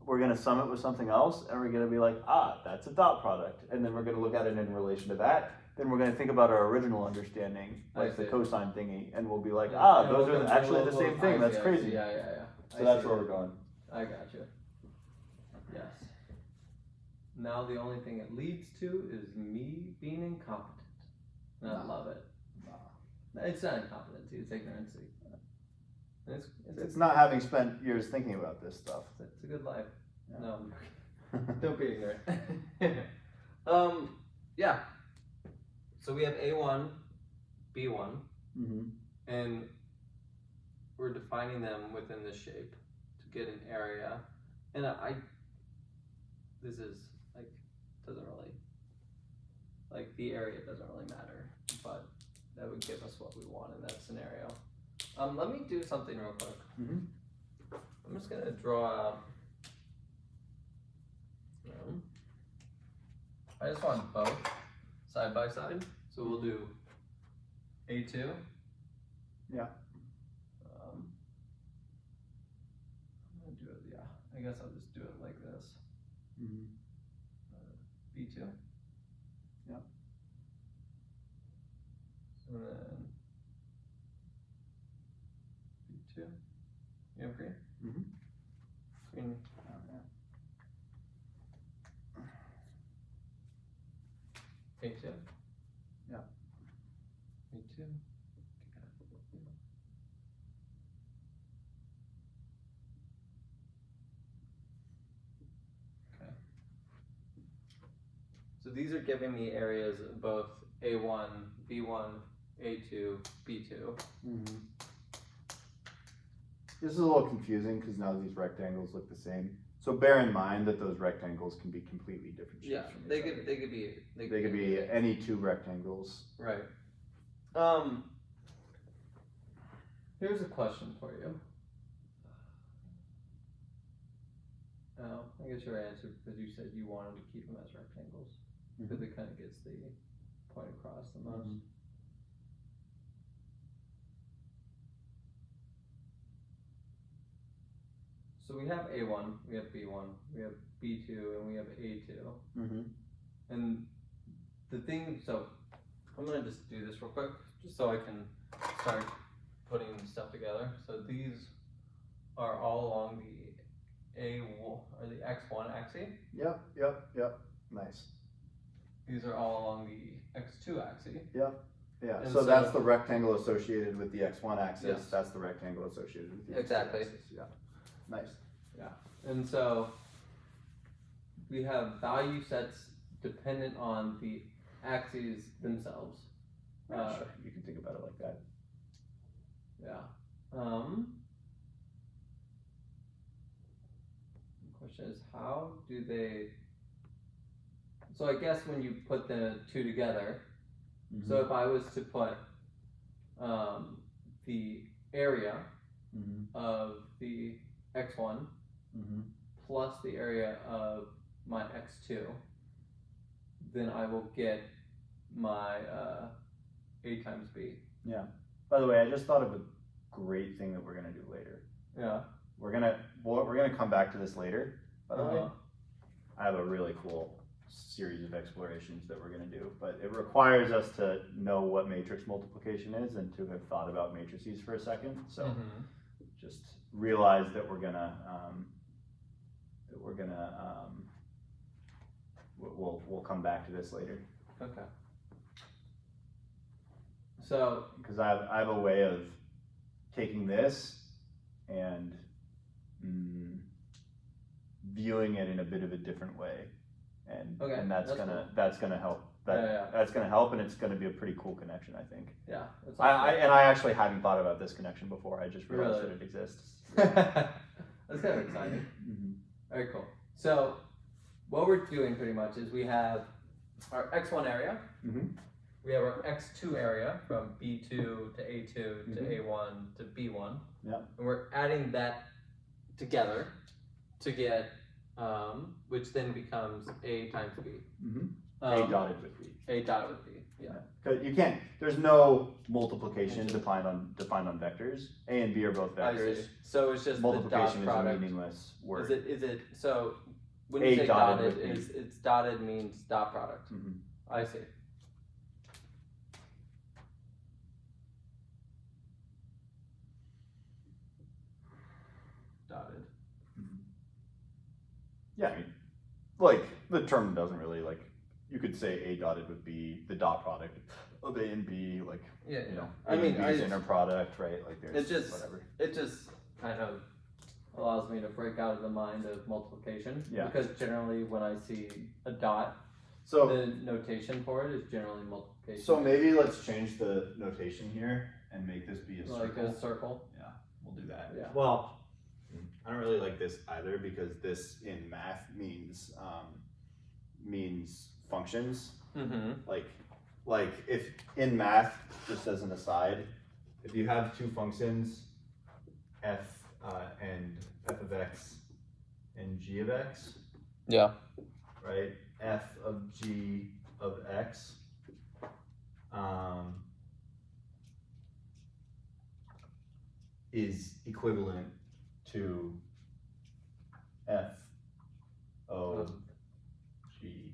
Speaker 2: we're gonna sum it with something else, and we're gonna be like, that's a dot product, and then we're gonna look at it in relation to that. Then we're gonna think about our original understanding, like the cosine thingy, and we'll be like, those are actually the same thing. That's crazy.
Speaker 3: Yeah.
Speaker 2: So that's where we're going.
Speaker 3: I gotcha. Yes. Now the only thing it leads to is me being incompetent. And I love it. It's not incompetency, it's ignorancy.
Speaker 2: It's not having spent years thinking about this stuff.
Speaker 3: It's a good life. Yeah. No, don't be ignorant. Yeah. So we have A1, B1, and we're defining them within this shape to get an area. And this is like, doesn't really, like the area doesn't really matter, but that would give us what we want in that scenario. Let me do something real quick. I'm just gonna draw, I just want both side by side. So we'll do A2.
Speaker 2: Yeah.
Speaker 3: I'm gonna do it, I guess I'll just do it like this. B2.
Speaker 2: Yeah.
Speaker 3: And then B2. You have green? Green. A2.
Speaker 2: Yeah.
Speaker 3: B2. Okay. So these are giving me areas of both A1, B1, A2, B2.
Speaker 2: This is a little confusing because now these rectangles look the same. So bear in mind that those rectangles can be completely different shapes.
Speaker 3: Yeah,
Speaker 2: from
Speaker 3: they
Speaker 2: each
Speaker 3: could
Speaker 2: other.
Speaker 3: they could be
Speaker 2: any two rectangles.
Speaker 3: Right. Here's a question for you. I guess your answer, because you said you wanted to keep them as rectangles, because it kind of gets the point across the most. So we have A1, we have B1, we have B2, and we have A2. And the thing, so I'm gonna just do this real quick, just so I can start putting stuff together. So these are all along the the X1 axis.
Speaker 2: Yep. Nice.
Speaker 3: These are all along the X2 axis.
Speaker 2: Yeah.
Speaker 3: And
Speaker 2: So that's the rectangle associated with the X1 axis.
Speaker 3: Yes.
Speaker 2: That's the rectangle associated with the X2
Speaker 3: Exactly.
Speaker 2: axis. Yeah. Nice.
Speaker 3: Yeah. And so we have value sets dependent on the axes themselves.
Speaker 2: Sure, you can think about it like that.
Speaker 3: Yeah. The question is, how do they? So I guess when you put the two together, so if I was to put the area of the x1 plus the area of my x2, then I will get my a times b.
Speaker 2: Yeah. By the way, I just thought of a great thing that we're gonna do later.
Speaker 3: Yeah.
Speaker 2: We're gonna come back to this later. By the way, I have a really cool series of explorations that we're gonna do, but it requires us to know what matrix multiplication is and to have thought about matrices for a second. So just realize that we're gonna we'll come back to this later.
Speaker 3: Okay. So
Speaker 2: because I have a way of taking this and viewing it in a bit of a different way, and that's gonna help. That's gonna help, and it's gonna be a pretty cool connection, I think.
Speaker 3: Yeah.
Speaker 2: I actually hadn't thought about this connection before. I just realized that it exists.
Speaker 3: That's kind of exciting. Very cool. So what we're doing pretty much is we have our x1 area. We have our x2 area from b2 to a2 to a1 to b1.
Speaker 2: Yeah.
Speaker 3: And we're adding that together to get, which then becomes a times b.
Speaker 2: A dotted with b.
Speaker 3: A dotted with b. Yeah.
Speaker 2: Because you can't. There's no multiplication defined on vectors. A and b are both vectors.
Speaker 3: So it's just
Speaker 2: multiplication
Speaker 3: the dot product.
Speaker 2: Is a meaningless word.
Speaker 3: Is it so? When you say dotted, it's dotted means dot product. I see. Dotted.
Speaker 2: Yeah, I mean, like the term doesn't really like. You could say a dotted would be the dot product of a and b, like you know. A and b's inner product, right? Like there's whatever.
Speaker 3: It just kind of allows me to break out of the mind of multiplication.
Speaker 2: Yeah.
Speaker 3: Because generally when I see a dot,
Speaker 2: so
Speaker 3: the notation for it is generally multiplication.
Speaker 2: So maybe let's change the notation here and make this be a circle.
Speaker 3: Like a circle.
Speaker 2: Yeah, we'll do that.
Speaker 3: Yeah.
Speaker 2: Well, I don't really like this either because this in math means functions. Like if in math, just as an aside, if you have two functions, f and f of x and g of x.
Speaker 3: Yeah.
Speaker 2: Right? F of g of x is equivalent to f of g.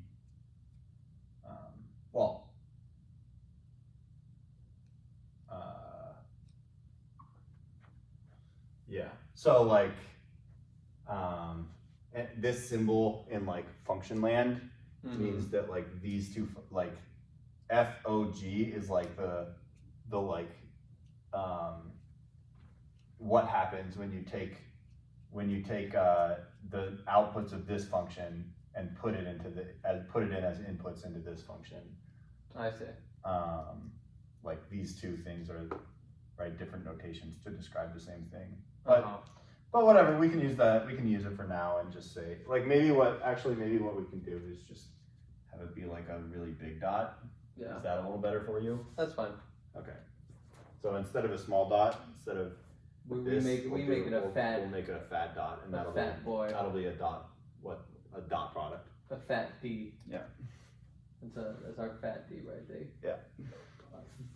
Speaker 2: Yeah. So like this symbol in like function land means that like these two, like FOG is like the like what happens when you take the outputs of this function and put it in as inputs into this function.
Speaker 3: I see.
Speaker 2: Like these two things are right different notations to describe the same thing. But whatever, we can use that. We can use it for now and just say like maybe what we can do is just have it be like a really big dot.
Speaker 3: Yeah.
Speaker 2: Is that a little better for you?
Speaker 3: That's fine.
Speaker 2: Okay. So instead of a small dot,
Speaker 3: we make it a fat.
Speaker 2: We'll make it a fat dot, and that'll be a dot. What? A dot product.
Speaker 3: A fat D.
Speaker 2: Yeah.
Speaker 3: That's our fat D right there.
Speaker 2: Yeah.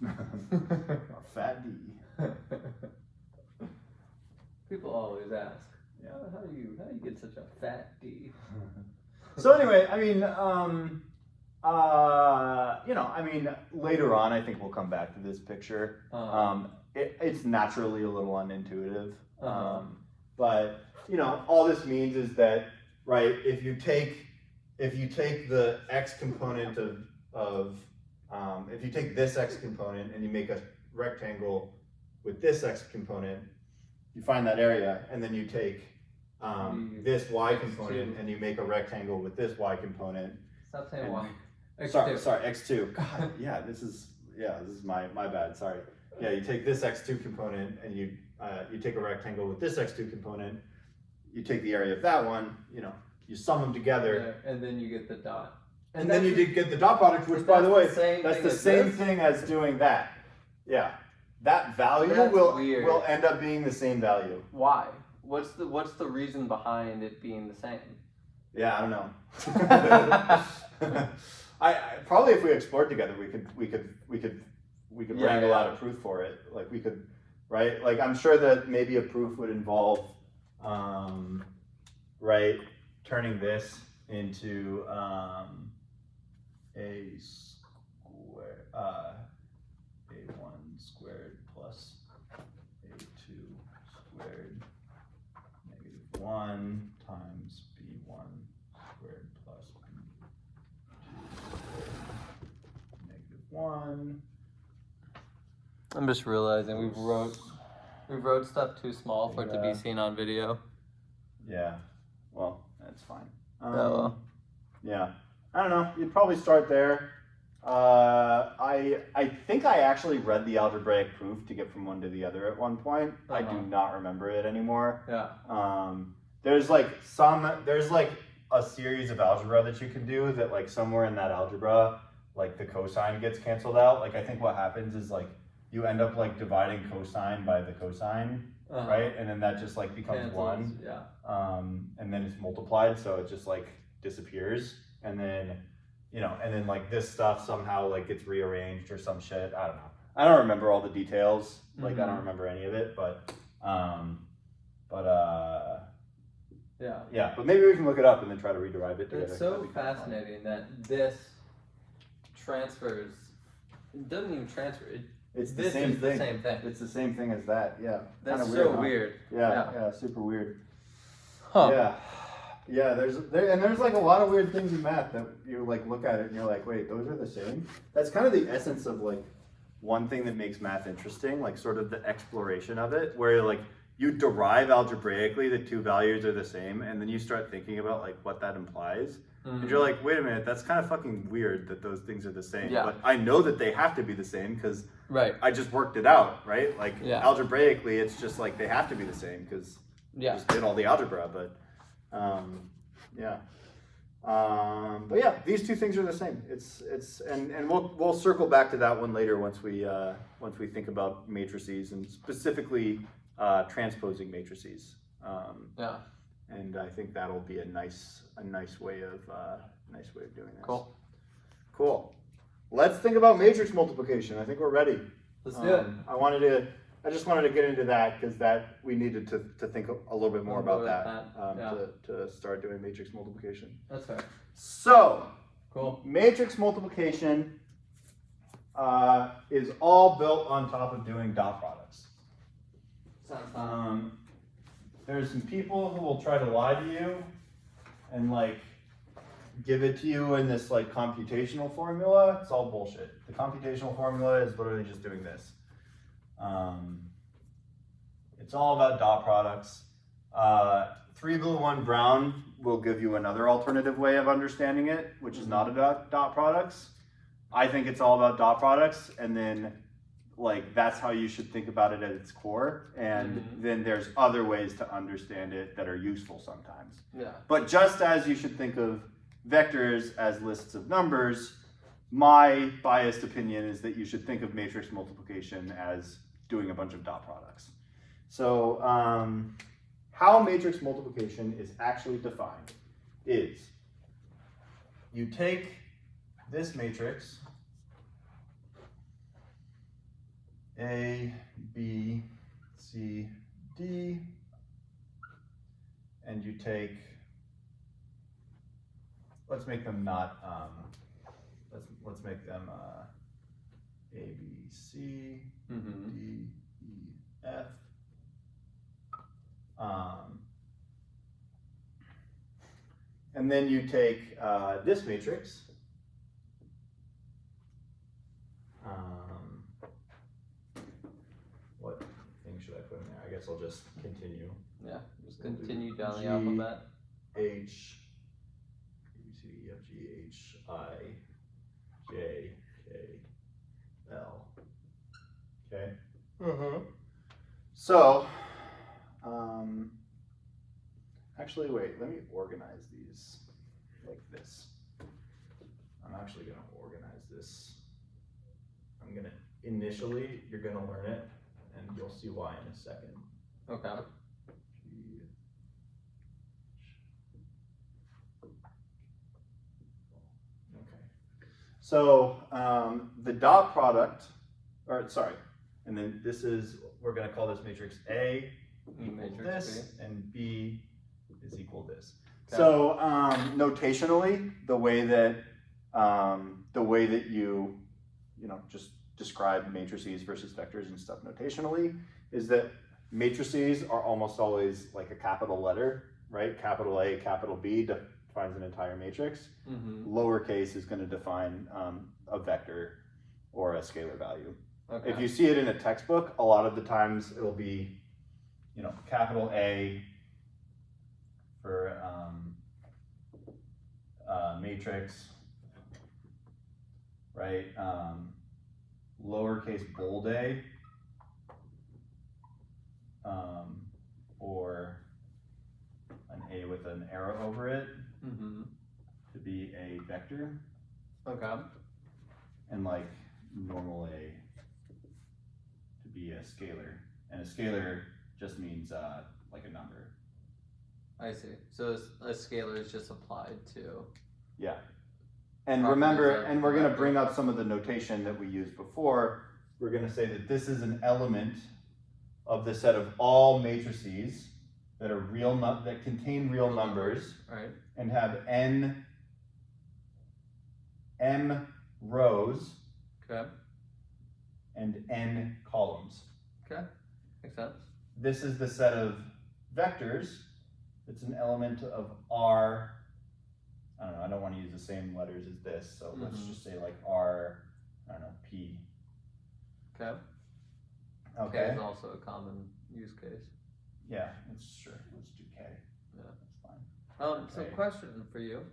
Speaker 2: A fat D.
Speaker 3: People always ask, how do you get such a fat D?
Speaker 2: So anyway, I mean, later on, I think we'll come back to this picture. It's naturally a little unintuitive, but all this means is that, right? If you take the x component if you take this x component and you make a rectangle with this x component, you find that area, and then you take this y component and you make a rectangle with this y component.
Speaker 3: Stop saying y. X2.
Speaker 2: Sorry, x2. God, yeah, this is my bad. Sorry. Yeah, you take this x2 component and you take a rectangle with this x2 component. You take the area of that one. You sum them together,
Speaker 3: and then you get the dot.
Speaker 2: And then you did get the dot product, which, by the way, that's the same thing as doing that. Yeah, that value will end up being the same value.
Speaker 3: Why? What's the reason behind it being the same?
Speaker 2: Yeah, I don't know. I probably if we explored together, we could wrangle out a proof for it. Like we could, right? Like I'm sure that maybe a proof would involve, right, turning this into a square, a1 squared plus a2 squared negative 1 times b1 squared plus b2 squared negative 1.
Speaker 3: I'm just realizing we wrote stuff too small for it to be seen on video.
Speaker 2: Yeah, well, that's fine.
Speaker 3: Well.
Speaker 2: Yeah, I don't know. You'd probably start there. I think I actually read the algebraic proof to get from one to the other at one point. I do not remember it anymore.
Speaker 3: Yeah.
Speaker 2: There's like a series of algebra that you can do that like somewhere in that algebra, like the cosine gets canceled out. Like I think what happens is like you end up like dividing cosine by the cosine, right? And then that just like becomes 1.
Speaker 3: Yeah.
Speaker 2: And then it's multiplied, so it just like disappears. And then, and then like this stuff somehow like gets rearranged or some shit. I don't know. I don't remember all the details. Like I don't remember any of it, but yeah. But maybe we can look it up and then try to rederive it together.
Speaker 3: It's so fascinating that this transfers. It doesn't even transfer.
Speaker 2: It's the same thing. It's the same thing as that. Yeah.
Speaker 3: That's
Speaker 2: weird,
Speaker 3: so weird.
Speaker 2: Yeah. Super weird.
Speaker 3: Huh.
Speaker 2: Yeah. There's like a lot of weird things in math that you like look at it and you're like, wait, those are the same. That's kind of the essence of like one thing that makes math interesting, like sort of the exploration of it, where like you derive algebraically the two values are the same, and then you start thinking about like what that implies. And you're like, wait a minute, that's kind of fucking weird that those things are the same.
Speaker 3: Yeah.
Speaker 2: But I know that they have to be the same because
Speaker 3: I
Speaker 2: just worked it out, right? Like algebraically, it's just like they have to be the same because I just did all the algebra. But but yeah, these two things are the same. And we'll circle back to that one later once we think about matrices and specifically transposing matrices. And I think that'll be a nice way of doing this. Cool. Let's think about matrix multiplication. I think we're ready.
Speaker 3: Let's do it.
Speaker 2: I just wanted to get into that because that we needed to think a little bit more about that to start doing matrix multiplication.
Speaker 3: That's fair.
Speaker 2: So,
Speaker 3: cool.
Speaker 2: Matrix multiplication is all built on top of doing dot products.
Speaker 3: Sounds fun.
Speaker 2: There's some people who will try to lie to you and like give it to you in this like computational formula. It's all bullshit. The computational formula is literally just doing this. It's all about dot products. 3 blue 1 brown will give you another alternative way of understanding it, which is not about dot products. I think it's all about dot products, and then like that's how you should think about it at its core, and then there's other ways to understand it that are useful sometimes. But just as you should think of vectors as lists of numbers, my biased opinion is that you should think of matrix multiplication as doing a bunch of dot products. So how matrix multiplication is actually defined is you take this matrix A, B, C, D, and you take, let's make them not, let's make them A, B, C, D, E, F. And then you take this matrix, what thing should I put in there? I guess I'll just continue.
Speaker 3: Yeah, just continue down the alphabet.
Speaker 2: H, A, B, C, D, E, F, G, H, I, So, actually, wait, let me organize these like this. I'm actually going to organize this. Initially, you're going to learn it, and you'll see why in a second.
Speaker 3: Okay.
Speaker 2: Okay. So, the dot product, and then this is, we're going to call this matrix A equals this, and B is equal this. Okay. So, notationally, the way that you just describe matrices versus vectors and stuff notationally is that matrices are almost always like a capital letter, right? Capital A, capital B defines an entire matrix. Mm-hmm. Lowercase is going to define a vector or a scalar value. Okay. If you see it in a textbook, a lot of the times it'll be, capital A for matrix, right? Lowercase bold a, or an A with an arrow over it, mm-hmm. to be a vector. Okay. And like normal A to be a scalar. And a scalar just means like a number.
Speaker 3: I see. So a scalar is just applied to.
Speaker 2: Yeah. And remember, and we're going to bring up some of the notation that we used before. We're going to say that this is an element of the set of all matrices that are that contain real numbers, right? And have m rows, okay, and n columns.
Speaker 3: Okay, makes sense.
Speaker 2: This is the set of vectors. It's an element of R. I don't know, I don't want to use the same letters as this, so mm-hmm. let's just say like R, I don't know, P.
Speaker 3: Okay.
Speaker 2: Okay.
Speaker 3: K is also a common use case.
Speaker 2: Yeah, let's do K. Yeah, that's fine.
Speaker 3: So question for you.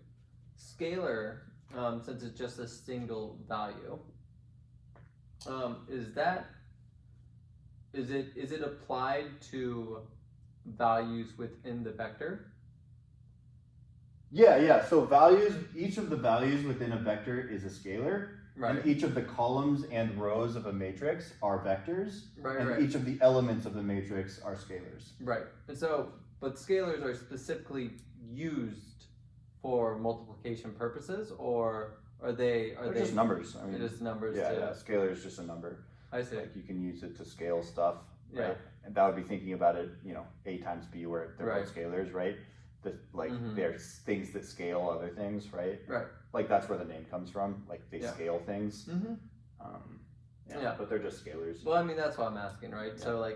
Speaker 3: Scalar, since it's just a single value, is it applied to values within the vector?
Speaker 2: Yeah. So each of the values within a vector is a scalar. Right. And each of the columns and rows of a matrix are vectors. Right. And each of the elements of the matrix are scalars.
Speaker 3: Right. And so, but scalars are specifically used for multiplication purposes, or are they
Speaker 2: just numbers? I mean,
Speaker 3: just numbers.
Speaker 2: Yeah, scalar is just a number.
Speaker 3: I see.
Speaker 2: Like you can use it to scale stuff. Right? Yeah. And that would be thinking about it, A times B, where they're both scalars, right? Mm-hmm. There's things that scale other things, right?
Speaker 3: Right.
Speaker 2: Like that's where the name comes from. Like they scale things. Mm-hmm. But they're just scalars.
Speaker 3: Well, I mean that's what I'm asking, right? Yeah.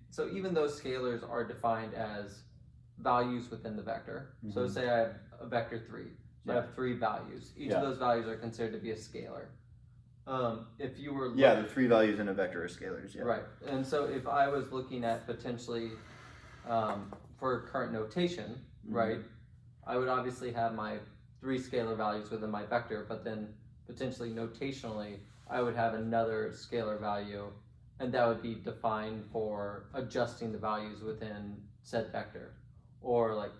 Speaker 3: So even those scalars are defined as values within the vector. Mm-hmm. So say I have a vector 3. So I have 3 values. Each of those values are considered to be a scalar. If you were
Speaker 2: the 3 values in a vector are scalars. Yeah.
Speaker 3: Right. And so if I was looking at potentially for current notation, mm-hmm. right, I would obviously have my 3 scalar values within my vector, but then potentially notationally, I would have another scalar value, and that would be defined for adjusting the values within said vector. Or like,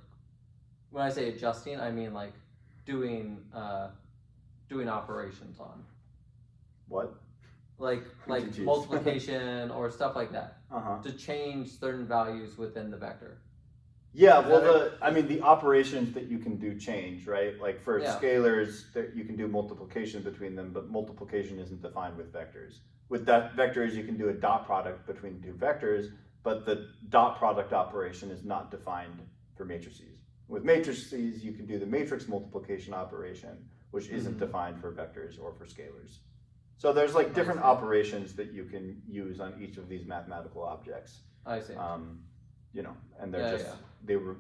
Speaker 3: when I say adjusting, I mean like doing operations on.
Speaker 2: What?
Speaker 3: Like multiplication or stuff like that. Uh-huh. To change certain values within the vector.
Speaker 2: Yeah, well, the operations that you can do change, right? Like for scalars, that you can do multiplication between them, but multiplication isn't defined with vectors. With vectors, you can do a dot product between 2 vectors, but the dot product operation is not defined for matrices. With matrices, you can do the matrix multiplication operation, which isn't mm-hmm. defined for vectors or for scalars. So there's like different operations that you can use on each of these mathematical objects.
Speaker 3: I see.
Speaker 2: And they're they were,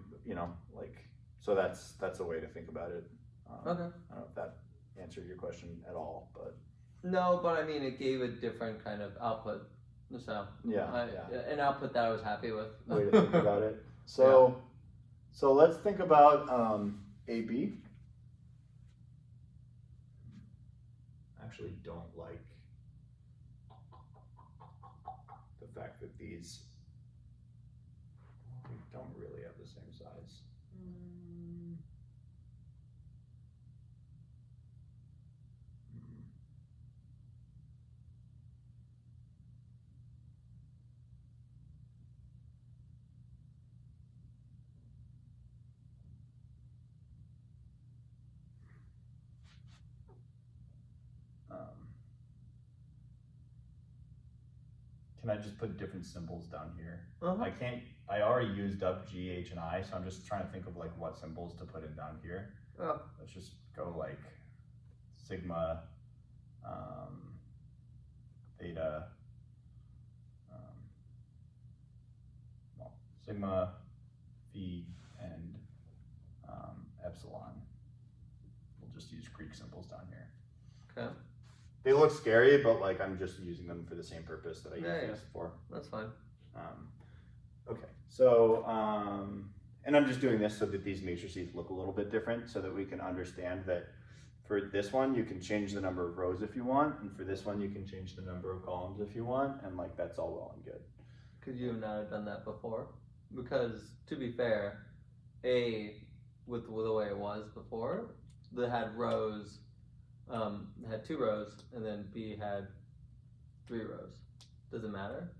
Speaker 2: so that's a way to think about it.
Speaker 3: Okay.
Speaker 2: I don't know if that answered your question at all, but.
Speaker 3: No, but I mean, it gave a different kind of output. So an output that I was happy with.
Speaker 2: Way to think about it. So let's think about AB. Actually don't like fact that these don't really have the same size. Can I just put different symbols down here? I already used up G, H, and I, so I'm just trying to think of like what symbols to put in down here. Let's just go like sigma, theta, well, sigma, phi, and epsilon. We'll just use Greek symbols down here.
Speaker 3: Okay.
Speaker 2: They look scary, but like I'm just using them for the same purpose that I used these for.
Speaker 3: That's fine.
Speaker 2: Okay, so and I'm just doing this so that these matrices look a little bit different, so that we can understand that for this one you can change the number of rows if you want, and for this one you can change the number of columns if you want, and like that's all well and good.
Speaker 3: Could you not have done that before? Because to be fair, A, with the way it was before, that had rows. Had 2 rows, and then B had 3 rows. Does it matter?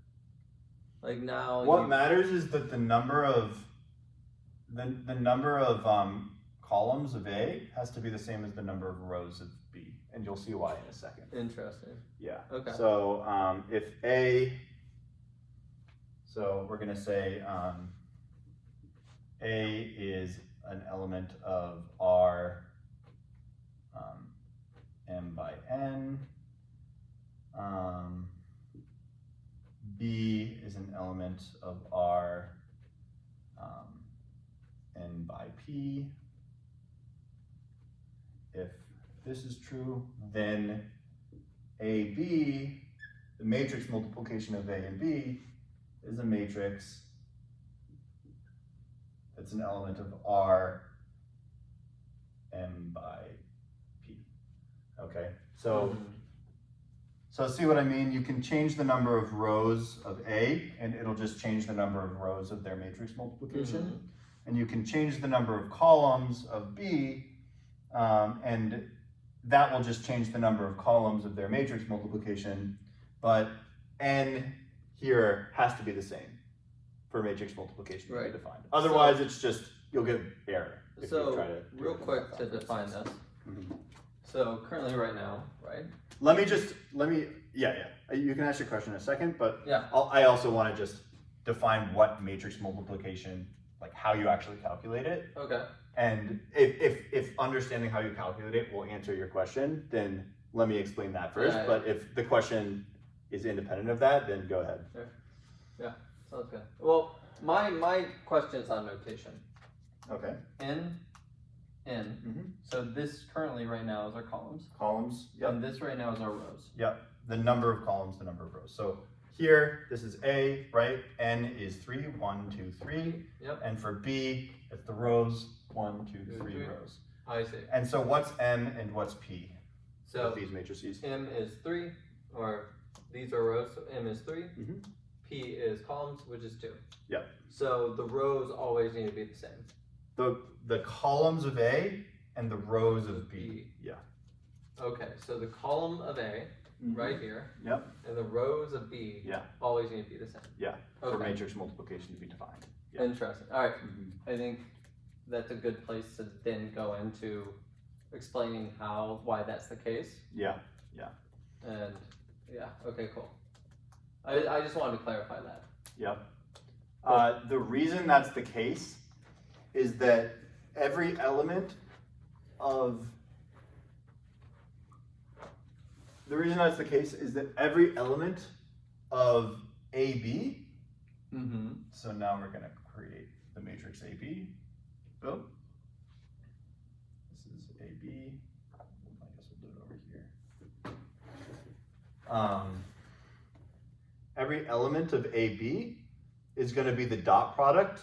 Speaker 3: Like now.
Speaker 2: What matters is that the number of columns of A has to be the same as the number of rows of B, and you'll see why in a second.
Speaker 3: Interesting.
Speaker 2: Yeah.
Speaker 3: Okay.
Speaker 2: So if A, so we're gonna say A is an element of R m by n. B is an element of R n by p. If this is true, then AB, the matrix multiplication of A and B, is a matrix that's an element of R m by p. Okay, so see what I mean? You can change the number of rows of A, and it'll just change the number of rows of their matrix multiplication. And you can change the number of columns of B, and that will just change the number of columns of their matrix multiplication. But n here has to be the same for matrix multiplication to be defined. Otherwise, it's just, you'll get error if you try to.
Speaker 3: Real quick to define this. So currently right now, right?
Speaker 2: You can ask your question in a second, but
Speaker 3: yeah.
Speaker 2: I also want to just define what matrix multiplication, like how you actually calculate it.
Speaker 3: Okay.
Speaker 2: And if understanding how you calculate it will answer your question, then let me explain that first.
Speaker 3: Yeah.
Speaker 2: But if the question is independent of that, then go ahead.
Speaker 3: Yeah, sounds good. Well, my question is on notation.
Speaker 2: Okay.
Speaker 3: N. So this currently right now is our columns.
Speaker 2: Columns. Yep.
Speaker 3: And this right now is our rows.
Speaker 2: Yep. The number of columns, the number of rows. So here, this is A, right? N is 3, 1, 2, 3.
Speaker 3: Yep.
Speaker 2: And for B, it's the rows, 1, 2, 3 rows.
Speaker 3: I see.
Speaker 2: And so what's M and what's P?
Speaker 3: So
Speaker 2: with these matrices.
Speaker 3: M is 3, or these are rows, so M is 3. P is columns, which is 2.
Speaker 2: Yep.
Speaker 3: So the rows always need to be the same.
Speaker 2: The columns of A and the rows of B. Yeah.
Speaker 3: Okay, so the column of A, right here.
Speaker 2: Yep.
Speaker 3: And the rows of B always need to be the same.
Speaker 2: Yeah.
Speaker 3: Okay.
Speaker 2: For matrix multiplication to be defined.
Speaker 3: Yeah. Interesting. All right. I think that's a good place to then go into explaining why that's the case.
Speaker 2: Yeah.
Speaker 3: And okay, cool. I just wanted to clarify that.
Speaker 2: Yep. The reason that's the case is that every element of AB. So now we're going to create the matrix AB. Boom. This is AB. I guess we'll do it over here. Every element of AB is going to be the dot product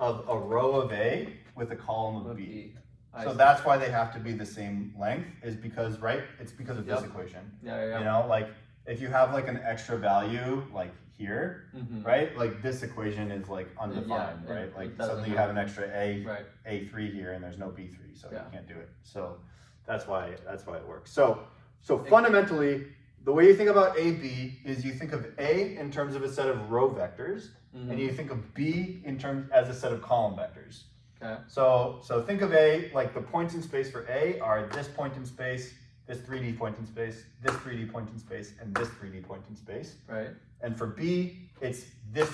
Speaker 2: of a row of A with a column of B. So that's why they have to be the same length, is because, right? It's because of this equation.
Speaker 3: Yeah.
Speaker 2: You know, like if you have like an extra value like here,
Speaker 3: Mm-hmm.
Speaker 2: right? Like this equation is like undefined,
Speaker 3: Yeah,
Speaker 2: right? Like
Speaker 3: it doesn't
Speaker 2: suddenly you have an extra
Speaker 3: Right.
Speaker 2: A3 here and there's no B3, so
Speaker 3: Yeah.
Speaker 2: you can't do it. So that's why it works. So fundamentally, the way you think about AB is you think of A in terms of a set of row vectors, and you think of B in terms as a set of column vectors.
Speaker 3: Okay.
Speaker 2: So think of A, like the points in space for A are this point in space, this 3D point in space, this 3D point in space, and this 3D point in space.
Speaker 3: Right.
Speaker 2: And for B, it's this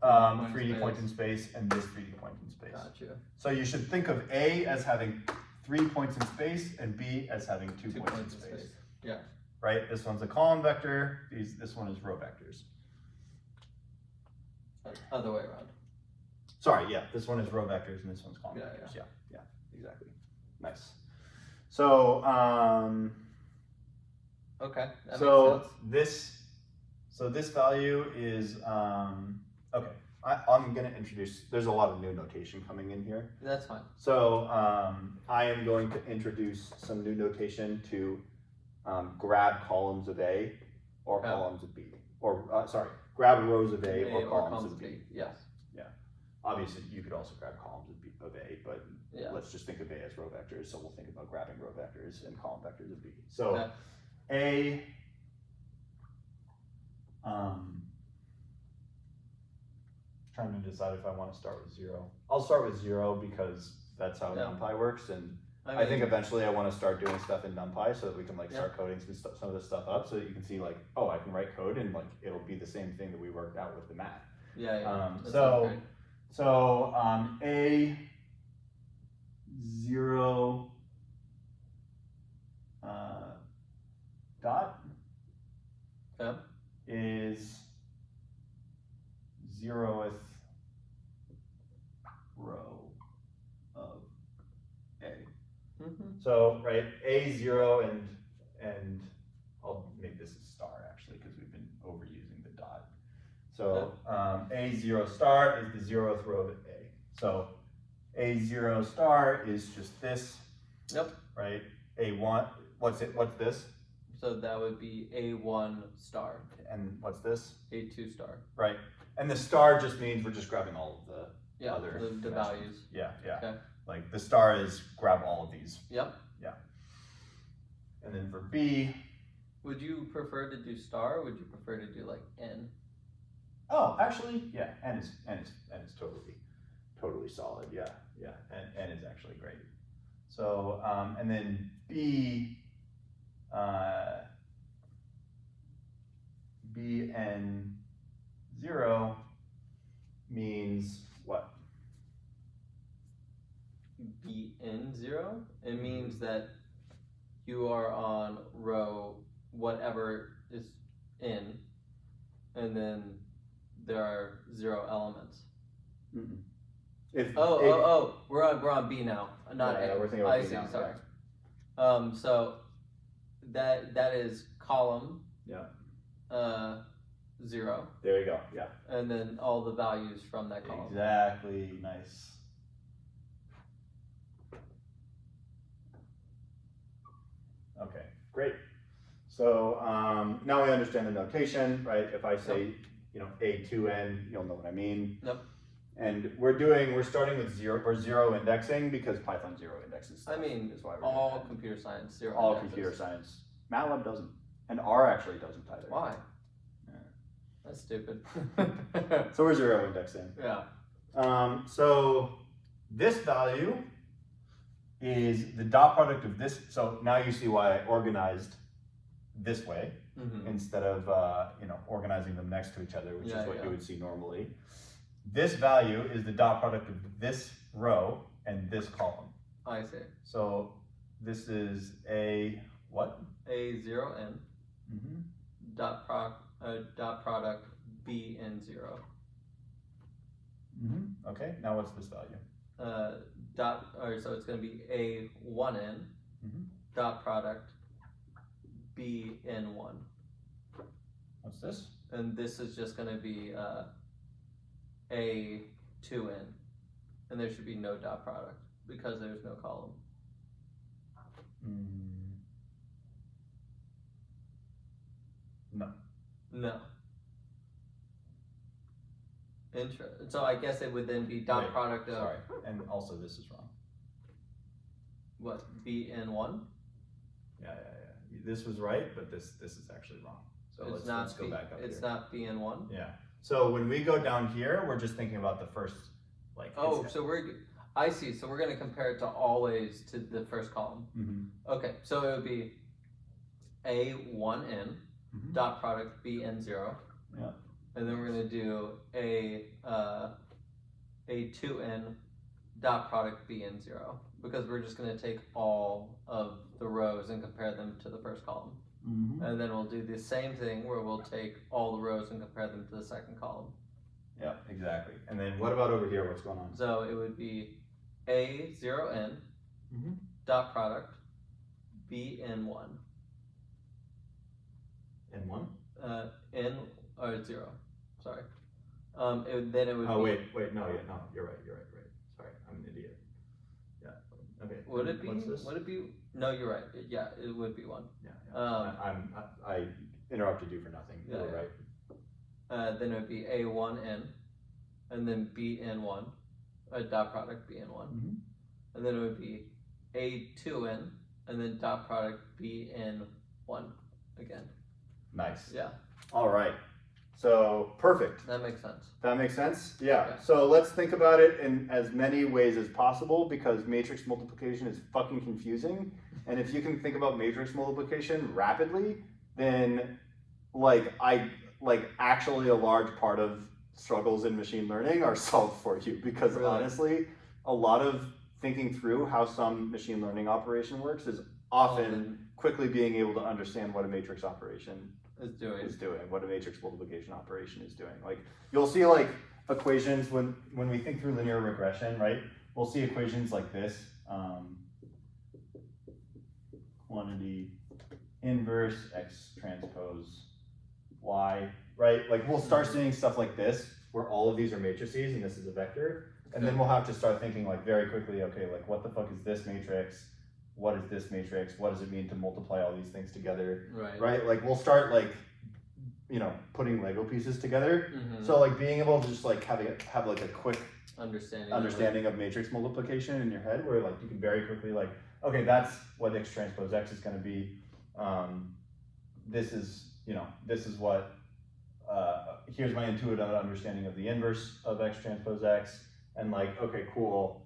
Speaker 2: 3D point in space and this 3D point in space.
Speaker 3: Gotcha.
Speaker 2: So you should think of A as having 3 points in space and B as having 2 points in space.
Speaker 3: Yeah.
Speaker 2: Right? This one's a column vector, this one is row vectors.
Speaker 3: Other way around.
Speaker 2: Sorry, yeah, this one is row vectors and this one's column vectors.
Speaker 3: Yeah.
Speaker 2: Yeah, exactly. Nice. So
Speaker 3: okay. That
Speaker 2: makes sense. This value is okay. I'm gonna introduce. There's a lot of new notation coming in here.
Speaker 3: That's fine.
Speaker 2: So I am going to introduce some new notation to grab columns of A or columns of B, or grab rows of A or columns of B.
Speaker 3: Yes.
Speaker 2: Obviously, you could also grab columns of A, but
Speaker 3: Yeah.
Speaker 2: let's just think of A as row vectors. So we'll think about grabbing row vectors and column vectors of B. So A, trying to decide if I want to start with 0. I'll start with 0 because that's how NumPy works, and I think eventually I want to start doing stuff in NumPy so that we can like start coding some of this stuff up, so that you can see like, oh, I can write code and like it'll be the same thing that we worked out with the math. So A 0 dot is 0th row of A. So right, A0 and I'll make this a star actually because we've been overusing the dot. So A0 star is the 0th row of A. So A0 star is just this.
Speaker 3: Yep.
Speaker 2: Right. A1. What's this?
Speaker 3: So that would be A1 star.
Speaker 2: And what's this?
Speaker 3: A2 star.
Speaker 2: Right. And the star just means we're just grabbing all of the other
Speaker 3: the values.
Speaker 2: Yeah.
Speaker 3: Okay.
Speaker 2: Like the star is grab all of these.
Speaker 3: Yep.
Speaker 2: Yeah. And then for B.
Speaker 3: Would you prefer to do star, or would you prefer to do like N?
Speaker 2: Oh, actually, yeah, N is totally solid. Yeah. N is actually great. So and then B BN0 means what?
Speaker 3: BN0? It means that you are on row whatever is in, and then there are 0 elements. We're on B now, not A.
Speaker 2: We're thinking about B now.
Speaker 3: Sorry. So that is column. 0.
Speaker 2: There you go. Yeah.
Speaker 3: And then all the values from that column.
Speaker 2: Exactly. Nice. Okay. Great. So now we understand the notation, right? If I say, A2N, you'll know what I mean.
Speaker 3: Yep.
Speaker 2: And we're starting with 0. We're 0 indexing because Python 0 indexes stuff.
Speaker 3: I mean,
Speaker 2: is why we're
Speaker 3: all computer science 0
Speaker 2: all
Speaker 3: indexes.
Speaker 2: Computer science. MATLAB doesn't, and R actually doesn't either.
Speaker 3: Why? That's stupid.
Speaker 2: So we're 0 indexing.
Speaker 3: Yeah.
Speaker 2: So this value is the dot product of this. So now you see why I organized this way instead of organizing them next to each other, which is what you would see normally. This value is the dot product of this row and this column.
Speaker 3: I see.
Speaker 2: So this is a what?
Speaker 3: A0N dot product BN0.
Speaker 2: Okay, now what's this value?
Speaker 3: So it's going to be A1N dot product BN1.
Speaker 2: What's this?
Speaker 3: And this is just going to be A2N, and there should be no dot product because there's no column. No. So I guess it would then be dot product of.
Speaker 2: Sorry, and also this is wrong.
Speaker 3: What, Bn1?
Speaker 2: Yeah. This was right, but this is actually wrong. So let's go back up here.
Speaker 3: It's not Bn1?
Speaker 2: Yeah. So when we go down here, we're just thinking about the first, like.
Speaker 3: Oh, so I see. So we're going to compare it to always to the first column.
Speaker 2: Mm-hmm.
Speaker 3: Okay, so it would be A1n dot product Bn0.
Speaker 2: Yeah.
Speaker 3: And then we're going to do A2n dot product Bn0, because we're just going to take all of the rows and compare them to the first column.
Speaker 2: Mm-hmm.
Speaker 3: And then we'll do the same thing where we'll take all the rows and compare them to the second column.
Speaker 2: Yeah, exactly. And then what about over here? What's going on?
Speaker 3: So it would be A0n dot product Bn1.
Speaker 2: N1?
Speaker 3: N or 0. Sorry. Then it would.
Speaker 2: Oh wait, no, you're right. Sorry, I'm an idiot. Yeah. Okay.
Speaker 3: Would it be?
Speaker 2: What's this?
Speaker 3: Would it be? No, you're right. Yeah, it would be 1.
Speaker 2: Yeah. I interrupted you for nothing. You were right.
Speaker 3: Then it would be A1n, and then Bn1, dot product Bn1, and then it would be A2n, and then dot product Bn1 again.
Speaker 2: Nice.
Speaker 3: Yeah.
Speaker 2: All right. So perfect.
Speaker 3: That makes sense.
Speaker 2: That makes sense? Yeah. So let's think about it in as many ways as possible, because matrix multiplication is fucking confusing. And if you can think about matrix multiplication rapidly, then actually a large part of struggles in machine learning are solved for you, because honestly, a lot of thinking through how some machine learning operation works is often quickly being able to understand what a matrix operation is doing, what a matrix multiplication operation is doing. Like, you'll see like equations when we think through linear regression, right? We'll see equations like this, quantity inverse x transpose y, right? Like, we'll start seeing stuff like this where all of these are matrices and this is a vector, and then we'll have to start thinking like very quickly, okay, like what the fuck is this matrix? What is this matrix? What does it mean to multiply all these things together? Right? Like, we'll start like, putting Lego pieces together. So like being able to just like have like a quick understanding of matrix multiplication in your head, where like you can very quickly like, okay, that's what x transpose x is going to be. This is what, here's my intuitive understanding of the inverse of x transpose x, and like, okay, cool.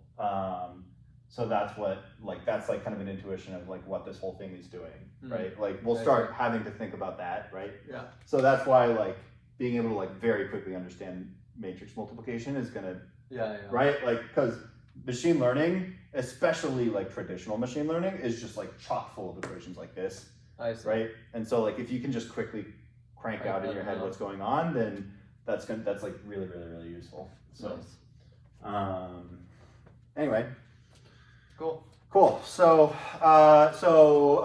Speaker 2: So that's what, like, that's like kind of an intuition of like what this whole thing is doing, right? Like, we'll start having to think about that, right?
Speaker 3: Yeah.
Speaker 2: So that's why like being able to like very quickly understand matrix multiplication is gonna, right? Like, because machine learning, especially like traditional machine learning, is just like chock full of equations like this, right? And so like if you can just quickly crank out in your head what's going on, then that's like really, really, really useful. So, anyway. Cool. So,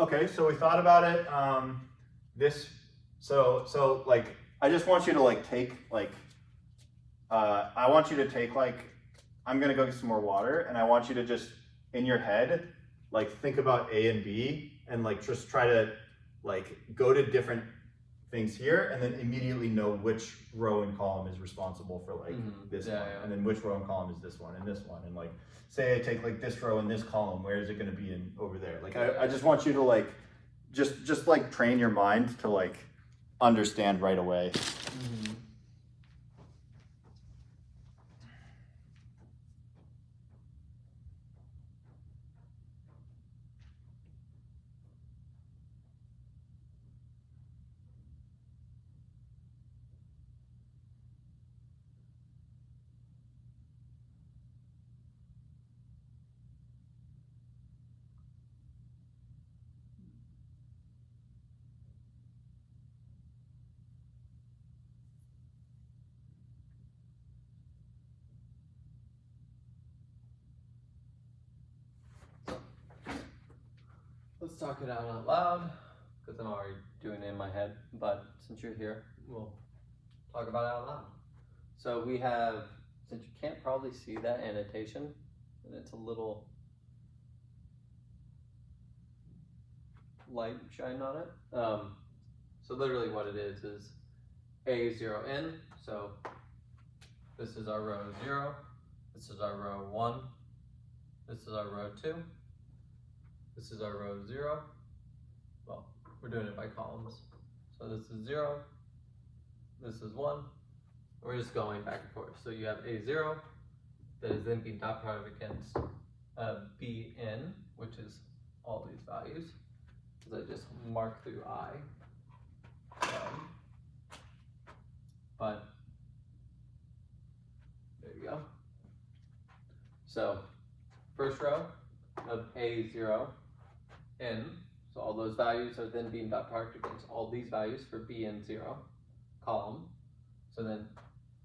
Speaker 2: okay. So we thought about it. So like, I just want you to like take like, I want you to take like, I'm gonna go get some more water, and I want you to just in your head like think about A and B, and like just try to like go to different things here, and then immediately know which row and column is responsible for like this one, and then which row and column is this one and this one, and like say I take like this row and this column, where is it going to be in over there? Like I just want you to like just like train your mind to like understand right away.
Speaker 3: Let's talk it out loud, because I'm already doing it in my head, but since you're here, we'll talk about it out loud. So we have, since you can't probably see that annotation, and it's a little light shine on it, So literally what it is A0n. So this is our row 0. This is our row 1. This is our row 2. This is our row 0. Well, we're doing it by columns. So this is 0. This is 1. We're just going back and forth. So you have A0 that is then being dot product against Bn, which is all these values. Because I just mark through I. But there you go. So first row of A0 n, so all those values are then being dot product against all these values for Bn0 column. So then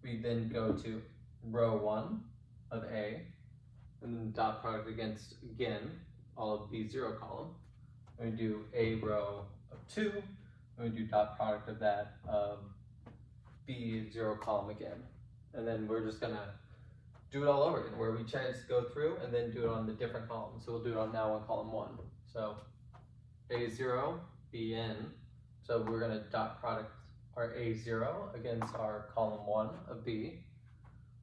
Speaker 3: we then go to row 1 of A, and then dot product against, again, all of B0 column. And we do A row of 2, and we do dot product of that of B0 column again. And then we're just gonna do it all over again, where we chance to go through and then do it on the different columns. So we'll do it on now on column 1. So A0, Bn, so we're gonna dot product our A0 against our column 1 of B.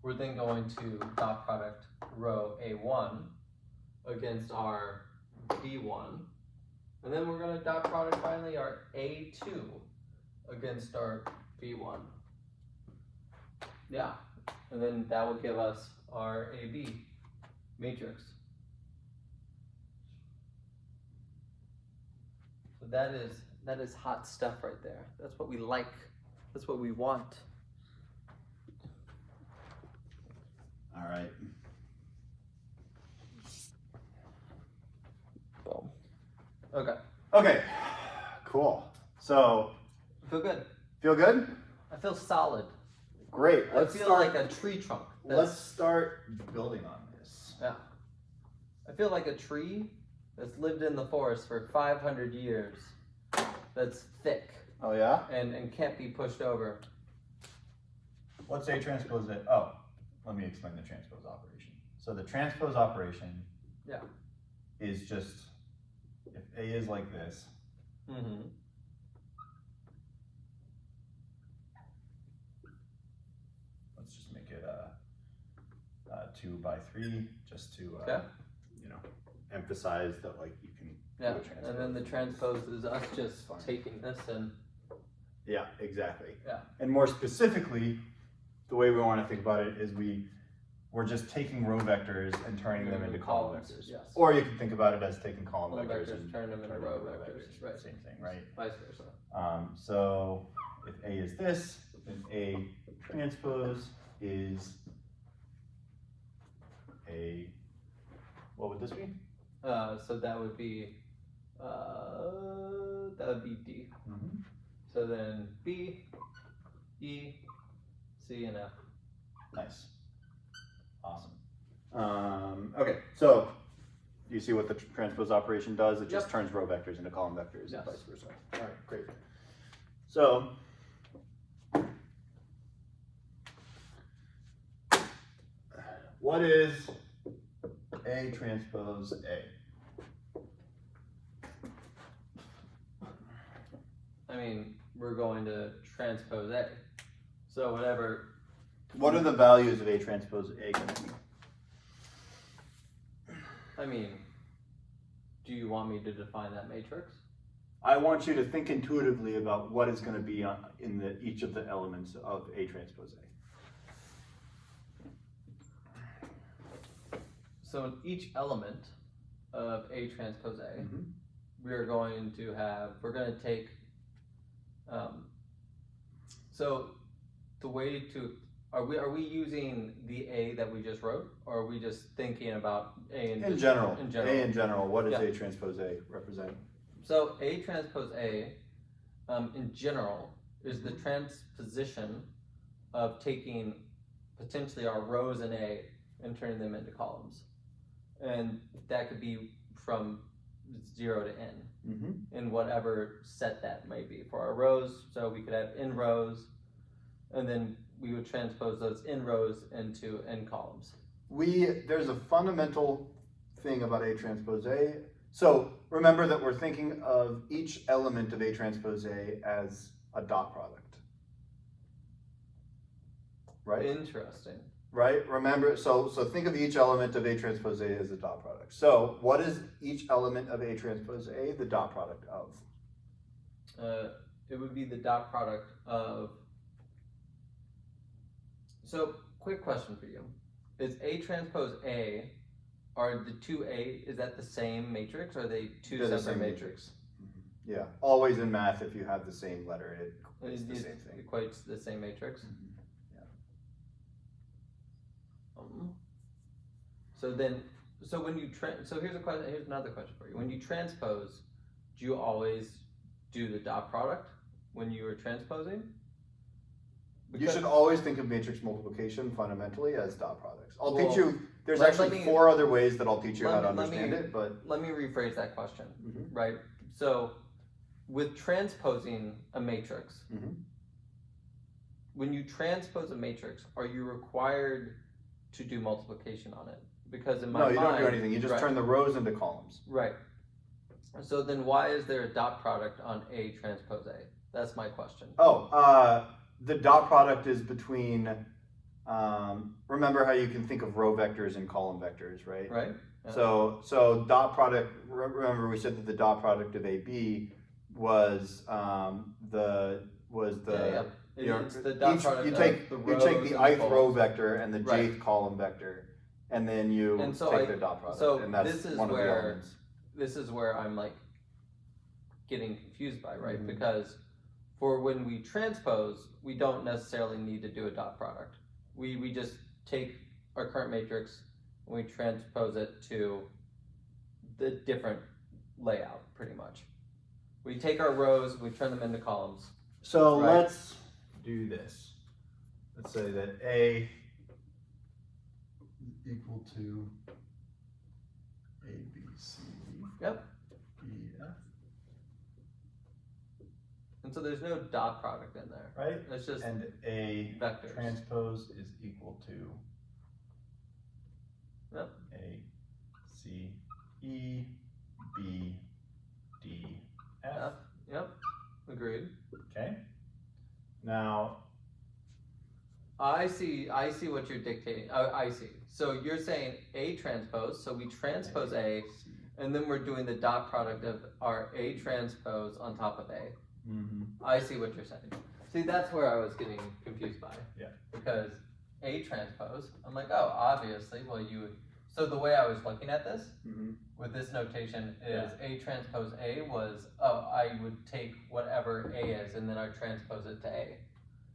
Speaker 3: We're then going to dot product row A1 against our B1. And then we're going to dot product finally our A2 against our B1. Yeah, and then that will give us our AB matrix. So that is hot stuff right there. That's what we like. That's what we want.
Speaker 2: All right.
Speaker 3: Boom. Okay.
Speaker 2: Okay. Cool. So,
Speaker 3: I feel good.
Speaker 2: feel good?
Speaker 3: I feel solid.
Speaker 2: Great.
Speaker 3: I feel like a tree trunk.
Speaker 2: Let's start building on this.
Speaker 3: Yeah. I feel like a tree that's lived in the forest for 500 years. That's thick
Speaker 2: Oh yeah?
Speaker 3: and can't be pushed over.
Speaker 2: What's A transpose A? Oh, let me explain the transpose operation. So the transpose operation is just, if A is like this,
Speaker 3: Mm-hmm.
Speaker 2: let's just make it 2 by 3, just to you know, emphasize that like you can
Speaker 3: Yeah,
Speaker 2: do a transpose.
Speaker 3: and then the transpose is us just taking this and
Speaker 2: Yeah, exactly.
Speaker 3: Yeah.
Speaker 2: And more specifically, the way we want to think about it is we're just taking row vectors and turning them into column
Speaker 3: columns,
Speaker 2: vectors.
Speaker 3: yes.
Speaker 2: Or you can think about it as taking column
Speaker 3: Column
Speaker 2: vectors
Speaker 3: vectors,
Speaker 2: and
Speaker 3: turn them into
Speaker 2: turning
Speaker 3: row
Speaker 2: them
Speaker 3: vectors, right.
Speaker 2: Same thing, right?
Speaker 3: vice versa.
Speaker 2: So if A is this, then A transpose is a, what would this be?
Speaker 3: So that would be D.
Speaker 2: Mm-hmm.
Speaker 3: So then B, E, C, and F.
Speaker 2: Nice. Awesome. Okay, so you see what the transpose operation does? It just turns row vectors into column vectors and vice versa. All right, great. So what is A transpose A?
Speaker 3: I mean, we're going to transpose A. So whatever.
Speaker 2: What are the values of A transpose A going to be?
Speaker 3: I mean, do you want me to define that matrix?
Speaker 2: I want you to think intuitively about what is going to be in each of the elements of A transpose A.
Speaker 3: So in each element of A transpose A, we're going to take, so the way to, are we using the A that we just wrote, or are we just thinking about A
Speaker 2: in general?
Speaker 3: A
Speaker 2: in general, what does A transpose A represent?
Speaker 3: So A transpose A, in general, is the transposition of taking potentially our rows in A and turning them into columns. And that could be from 0 to n, in whatever set that may be for our rows. So we could have n rows, and then we would transpose those n rows into n columns.
Speaker 2: There's a fundamental thing about A transpose A. So remember that we're thinking of each element of A transpose A as a dot product. Right?
Speaker 3: Interesting.
Speaker 2: Right? Remember, so think of each element of A transpose A as a dot product. So what is each element of A transpose A the dot product of?
Speaker 3: It would be the dot product of. So, quick question for you: is A transpose A, are the two A, is that the same matrix, or are they two
Speaker 2: They're the
Speaker 3: separate
Speaker 2: same
Speaker 3: matrix?
Speaker 2: Mm-hmm. Yeah. Always in math, if you have the same letter, it's the same thing.
Speaker 3: Equates the same matrix.
Speaker 2: Mm-hmm.
Speaker 3: So then, so when you so here's a question. Here's another question for you. When you transpose, do you always do the dot product when you are transposing?
Speaker 2: You should always think of matrix multiplication fundamentally as dot products. I'll teach you. There's
Speaker 3: let
Speaker 2: actually
Speaker 3: me-
Speaker 2: 4 other ways that I'll teach you how to understand it. But
Speaker 3: let me rephrase that question.
Speaker 2: Mhm.
Speaker 3: Right. So, with transposing a matrix,
Speaker 2: Mhm.
Speaker 3: when you transpose a matrix, are you required to do multiplication on it? Because in my
Speaker 2: no, you
Speaker 3: mind,
Speaker 2: don't do anything. You just turn the rows into columns.
Speaker 3: Right. So then why is there a dot product on A transpose A? That's my question.
Speaker 2: The dot product is between, remember how you can think of row vectors and column vectors, right?
Speaker 3: Right. Yeah.
Speaker 2: So dot product, remember we said that the dot product of AB was the
Speaker 3: It's the dot product
Speaker 2: you take
Speaker 3: of the
Speaker 2: you
Speaker 3: rows
Speaker 2: take
Speaker 3: and
Speaker 2: the
Speaker 3: the
Speaker 2: ith row
Speaker 3: columns.
Speaker 2: vector and the
Speaker 3: Right.
Speaker 2: jth column vector, and then you take their dot product,
Speaker 3: so
Speaker 2: and that's
Speaker 3: this is
Speaker 2: one of the
Speaker 3: where-
Speaker 2: elements.
Speaker 3: This is where I'm like getting confused by, right?
Speaker 2: Mhm.
Speaker 3: Because for when we transpose, we don't necessarily need to do a dot product. We just take our current matrix and we transpose it to the different layout, pretty much. We take our rows, we turn them into columns.
Speaker 2: So
Speaker 3: Right.
Speaker 2: let's do this. Let's say that A is equal to A, B, C,
Speaker 3: Yep.
Speaker 2: E, F.
Speaker 3: And so there's no dot product in there.
Speaker 2: Right?
Speaker 3: It's just
Speaker 2: And A
Speaker 3: vectors.
Speaker 2: transpose is equal to
Speaker 3: Yep.
Speaker 2: A, C, E, B, D, F.
Speaker 3: F. Yep. Agreed.
Speaker 2: Okay. Now,
Speaker 3: I see what you're dictating. I see. So you're saying A transpose, so we transpose A,
Speaker 2: C.
Speaker 3: and then we're doing the dot product of our A transpose on top of A.
Speaker 2: Mm-hmm.
Speaker 3: I see what you're saying. See, that's where I was getting confused by.
Speaker 2: Yeah.
Speaker 3: Because A transpose, I'm like, oh, obviously, well, so the way I was looking at this,
Speaker 2: Mm-hmm.
Speaker 3: with this notation is A transpose A was, I would take whatever A is and then I transpose it to A.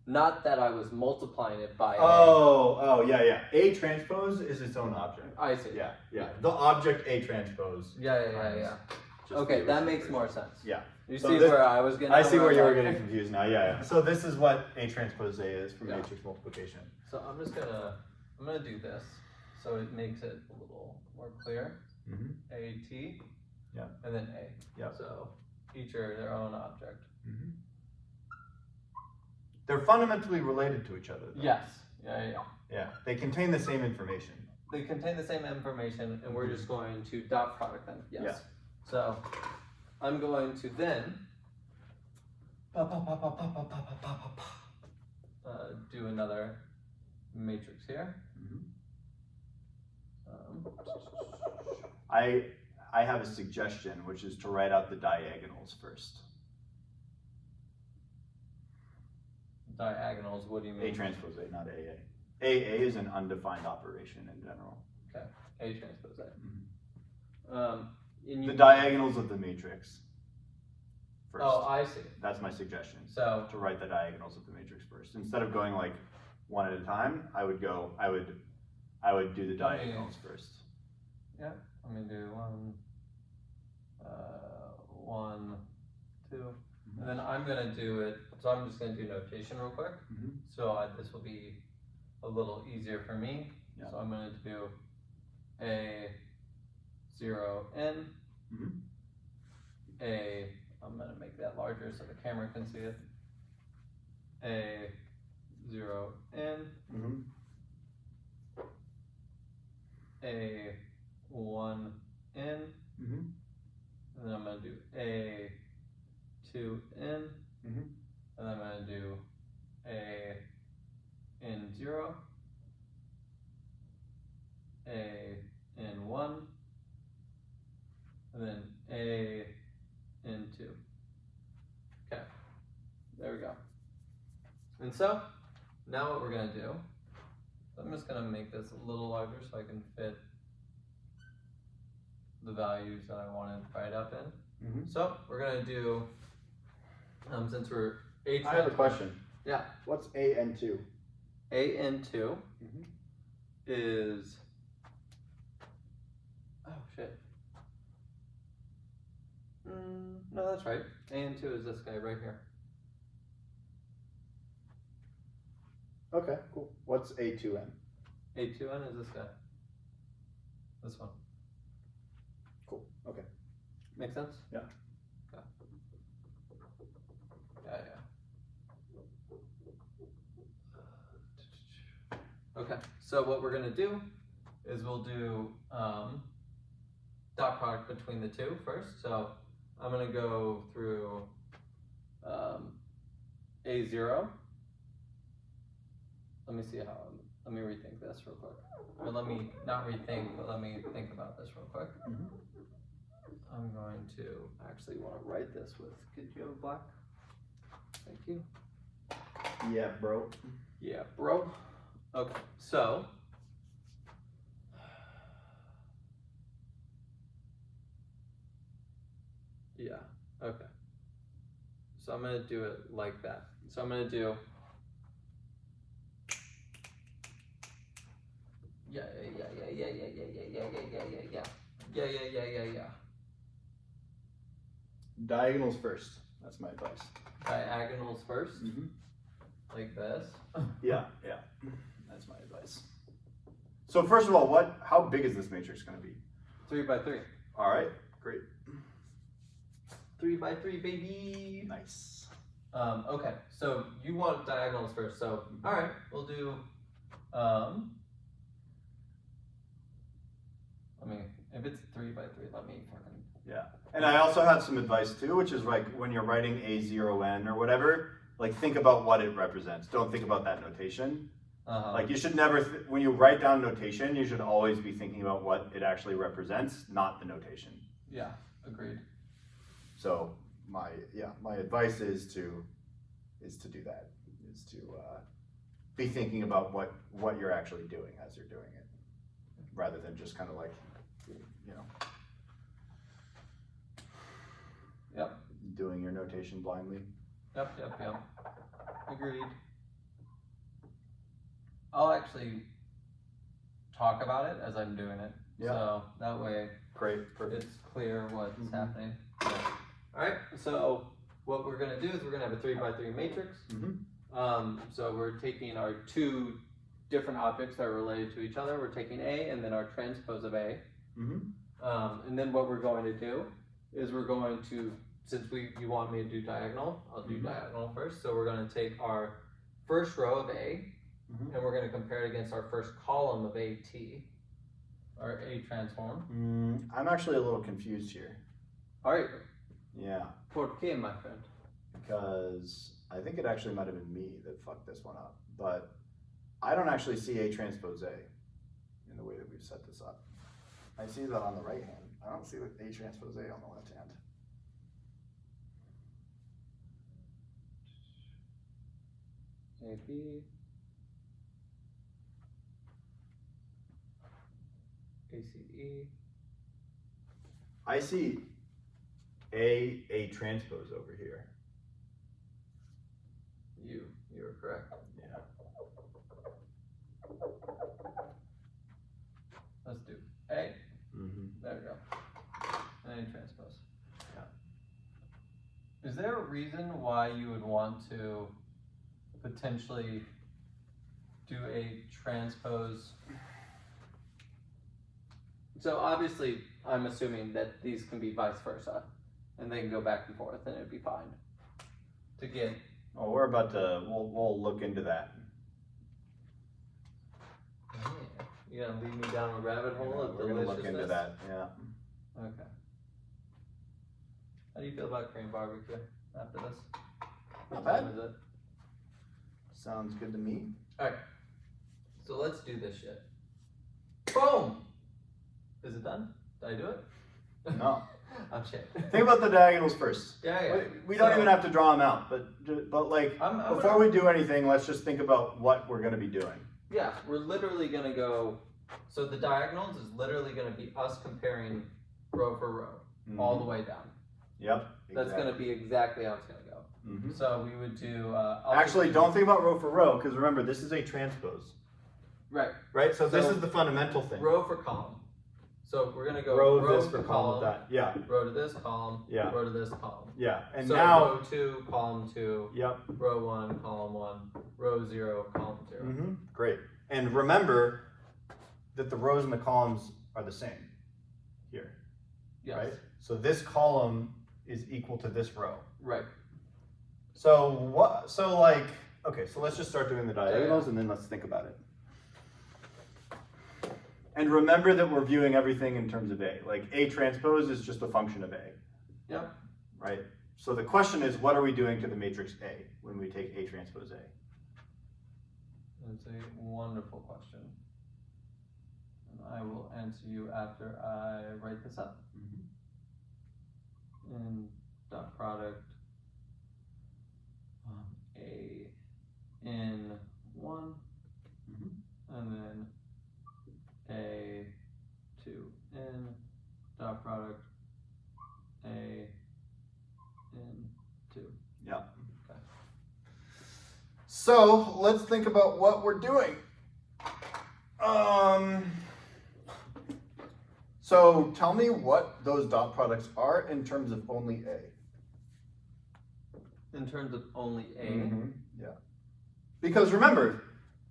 Speaker 3: Not that I was multiplying it by
Speaker 2: Yeah. A transpose is its own object.
Speaker 3: I see.
Speaker 2: Yeah. The object A transpose.
Speaker 3: Yeah.
Speaker 2: Just
Speaker 3: Okay,
Speaker 2: the
Speaker 3: that
Speaker 2: original
Speaker 3: makes
Speaker 2: version.
Speaker 3: more sense.
Speaker 2: Yeah.
Speaker 3: You
Speaker 2: So
Speaker 3: see
Speaker 2: this-
Speaker 3: where I was getting
Speaker 2: I see where you were
Speaker 3: like-
Speaker 2: getting confused now. Yeah. So this is what A transpose A is for
Speaker 3: Yeah.
Speaker 2: matrix multiplication.
Speaker 3: So I'm gonna do this so it makes it a little more clear.
Speaker 2: Mm-hmm.
Speaker 3: A T.
Speaker 2: Yeah.
Speaker 3: And then A.
Speaker 2: Yeah.
Speaker 3: So each are their own object.
Speaker 2: Mm-hmm. They're fundamentally related to each other, though.
Speaker 3: Yes. Yeah.
Speaker 2: Yeah. They contain the same information.
Speaker 3: They contain the same information, and we're just going to dot product them. Yes.
Speaker 2: Yeah.
Speaker 3: So I'm going to then do another matrix here.
Speaker 2: Mm-hmm.
Speaker 3: Um,
Speaker 2: I have a suggestion, which is to write out the diagonals first.
Speaker 3: diagonals. What do you mean?
Speaker 2: A transpose A, not AA. AA is an undefined operation in general.
Speaker 3: Okay. A transpose A.
Speaker 2: Mm-hmm.
Speaker 3: And
Speaker 2: The diagonals of the matrix first.
Speaker 3: Oh, I see.
Speaker 2: That's my suggestion.
Speaker 3: So
Speaker 2: To write the diagonals of the matrix first. Instead of going like one at a time, I would do the diagonals first.
Speaker 3: yeah, let me do 1, 2, and then I'm gonna do it. So I'm just gonna do notation real quick.
Speaker 2: Mm-hmm.
Speaker 3: So this will be a little easier for me.
Speaker 2: Yeah.
Speaker 3: So I'm gonna do a 0 n.
Speaker 2: Mm-hmm.
Speaker 3: I'm gonna make that larger so the camera can see it. A 0 n.
Speaker 2: Mm-hmm.
Speaker 3: A 1 n.
Speaker 2: Mm-hmm.
Speaker 3: and then I'm gonna do A 2 in,
Speaker 2: Mhm.
Speaker 3: and then I'm gonna do A in 0, A in 1, and then A in 2. Okay, there we go. And so, now what we're gonna do, I'm just gonna make this a little larger so I can fit the values that I want to write up in.
Speaker 2: Mhm.
Speaker 3: So, we're gonna do, since we're A
Speaker 1: I have a question.
Speaker 3: Yeah.
Speaker 1: What's AN2?
Speaker 3: AN2
Speaker 1: Mhm.
Speaker 3: is, oh shit. No, that's right. AN2 is this guy right here.
Speaker 1: Okay, cool. What's A2N?
Speaker 3: A2N is this guy. This one.
Speaker 1: Cool. Okay.
Speaker 3: Make sense?
Speaker 1: Yeah.
Speaker 3: Okay. Yeah. Okay, so what we're gonna do is we'll do dot product between the two first. So I'm gonna go through A0. Let me see let me rethink this real quick. Or let me, not rethink, but let me think about this real quick.
Speaker 1: Mhm.
Speaker 3: I'm going to actually want to write this with, could you have a black? Thank you.
Speaker 1: Yeah, bro.
Speaker 3: Yeah, bro. Okay, so. Yeah, okay. So I'm gonna do it like that. So I'm gonna do. Yeah.
Speaker 1: Diagonals first. That's my advice.
Speaker 3: Diagonals first,
Speaker 1: Mm-hmm.
Speaker 3: like this.
Speaker 1: Yeah. That's my advice. So first of all, how big is this matrix going to be?
Speaker 3: 3 by 3.
Speaker 1: All right, great.
Speaker 3: 3 by 3, baby.
Speaker 1: Nice.
Speaker 3: Okay, so you want diagonals first. So all right, we'll do. If it's 3 by 3, let me fucking.
Speaker 1: Yeah, and I also have some advice too, which is like when you're writing A0N or whatever, like think about what it represents. Don't think about that notation. Like you should never, when you write down notation, you should always be thinking about what it actually represents, not the notation.
Speaker 3: Yeah, agreed.
Speaker 1: So my advice is to do that, is to be thinking about what you're actually doing as you're doing it, rather than just kind of like,
Speaker 3: Yep.
Speaker 1: doing your notation blindly.
Speaker 3: Yep. Agreed. I'll actually talk about it as I'm doing it.
Speaker 1: Yeah.
Speaker 3: So that way
Speaker 1: Great, perfect.
Speaker 3: it's clear what's happening. Yeah. Alright, so what we're gonna do is we're gonna have a 3 by 3 matrix. So we're taking our two different objects that are related to each other. We're taking A and then our transpose of A. And then what we're going to do is we're going to, since you want me to do diagonal, I'll do diagonal first. So we're going to take our first row of A and we're going to compare it against our first column of AT, or A transform.
Speaker 1: I'm actually a little confused here.
Speaker 3: All right.
Speaker 1: Yeah.
Speaker 3: ¿Por qué, my friend?
Speaker 1: Because I think it actually might have been me that fucked this one up, but I don't actually see A transpose A in the way that we've set this up. I see that on the right hand. I don't see A transpose A on the left hand.
Speaker 3: AB, ACE.
Speaker 1: I see A transpose over here.
Speaker 3: You're correct.
Speaker 1: Yeah.
Speaker 3: Let's do A.
Speaker 1: Mm-hmm.
Speaker 3: There we go. And transpose. Yeah. Is there a reason why you would want to potentially do a transpose? So obviously, I'm assuming that these can be vice versa, and they can go back and forth, and it'd be fine to get.
Speaker 1: Oh, we're about to. We'll look into that.
Speaker 3: Yeah. You're gonna lead me down a rabbit hole of
Speaker 1: We're gonna look
Speaker 3: deliciousness?
Speaker 1: into that. Yeah.
Speaker 3: Okay. How do you feel about Korean barbecue after this?
Speaker 1: Not
Speaker 3: What
Speaker 1: bad.
Speaker 3: time is it?
Speaker 1: Sounds good to me.
Speaker 3: Alright. So let's do this shit. Boom! Is it done? Did I do it?
Speaker 1: No.
Speaker 3: I'm shit.
Speaker 1: Think about the diagonals first.
Speaker 3: Yeah.
Speaker 1: We don't
Speaker 3: So-
Speaker 1: even have to draw them out, but like
Speaker 3: I'm
Speaker 1: before we do anything, let's just think about what we're going to be doing.
Speaker 3: Yeah, we're literally gonna go. So the diagonals is literally gonna be us comparing row for row all the way down.
Speaker 1: Yep.
Speaker 3: That's gonna be exactly how it's gonna go.
Speaker 1: Mhm.
Speaker 3: So we would do.
Speaker 1: Actually, don't think about row for row because remember this is a transpose.
Speaker 3: Right.
Speaker 1: Right. So this
Speaker 3: So
Speaker 1: is the fundamental thing.
Speaker 3: Row for column. So we're gonna go
Speaker 1: row this
Speaker 3: for
Speaker 1: for column of that. Yeah.
Speaker 3: row to this column.
Speaker 1: Yeah.
Speaker 3: Row to this column.
Speaker 1: Yeah. And
Speaker 3: so
Speaker 1: now.
Speaker 3: row 2, column 2.
Speaker 1: Yep.
Speaker 3: Row 1, column 1. Row 0, column 0.
Speaker 1: Mm-hmm. Great. And remember that the rows and the columns are the same here.
Speaker 3: Yes.
Speaker 1: Right. So this column is equal to this row.
Speaker 3: Right.
Speaker 1: So what? So like, okay. So let's just start doing the diagonals, and then let's think about it. And remember that we're viewing everything in terms of A. Like A transpose is just a function of A.
Speaker 3: Yep.
Speaker 1: Right. So the question is, what are we doing to the matrix A when we take A transpose A?
Speaker 3: That's a wonderful question. And I will answer you after I write this up. In dot product A in 1 and then A 2 in dot product A in 2.
Speaker 1: Yeah.
Speaker 3: Okay.
Speaker 1: So let's think about what we're doing. So tell me what those dot products are in terms of only A.
Speaker 3: In terms of only A.
Speaker 1: Yeah. Because remember,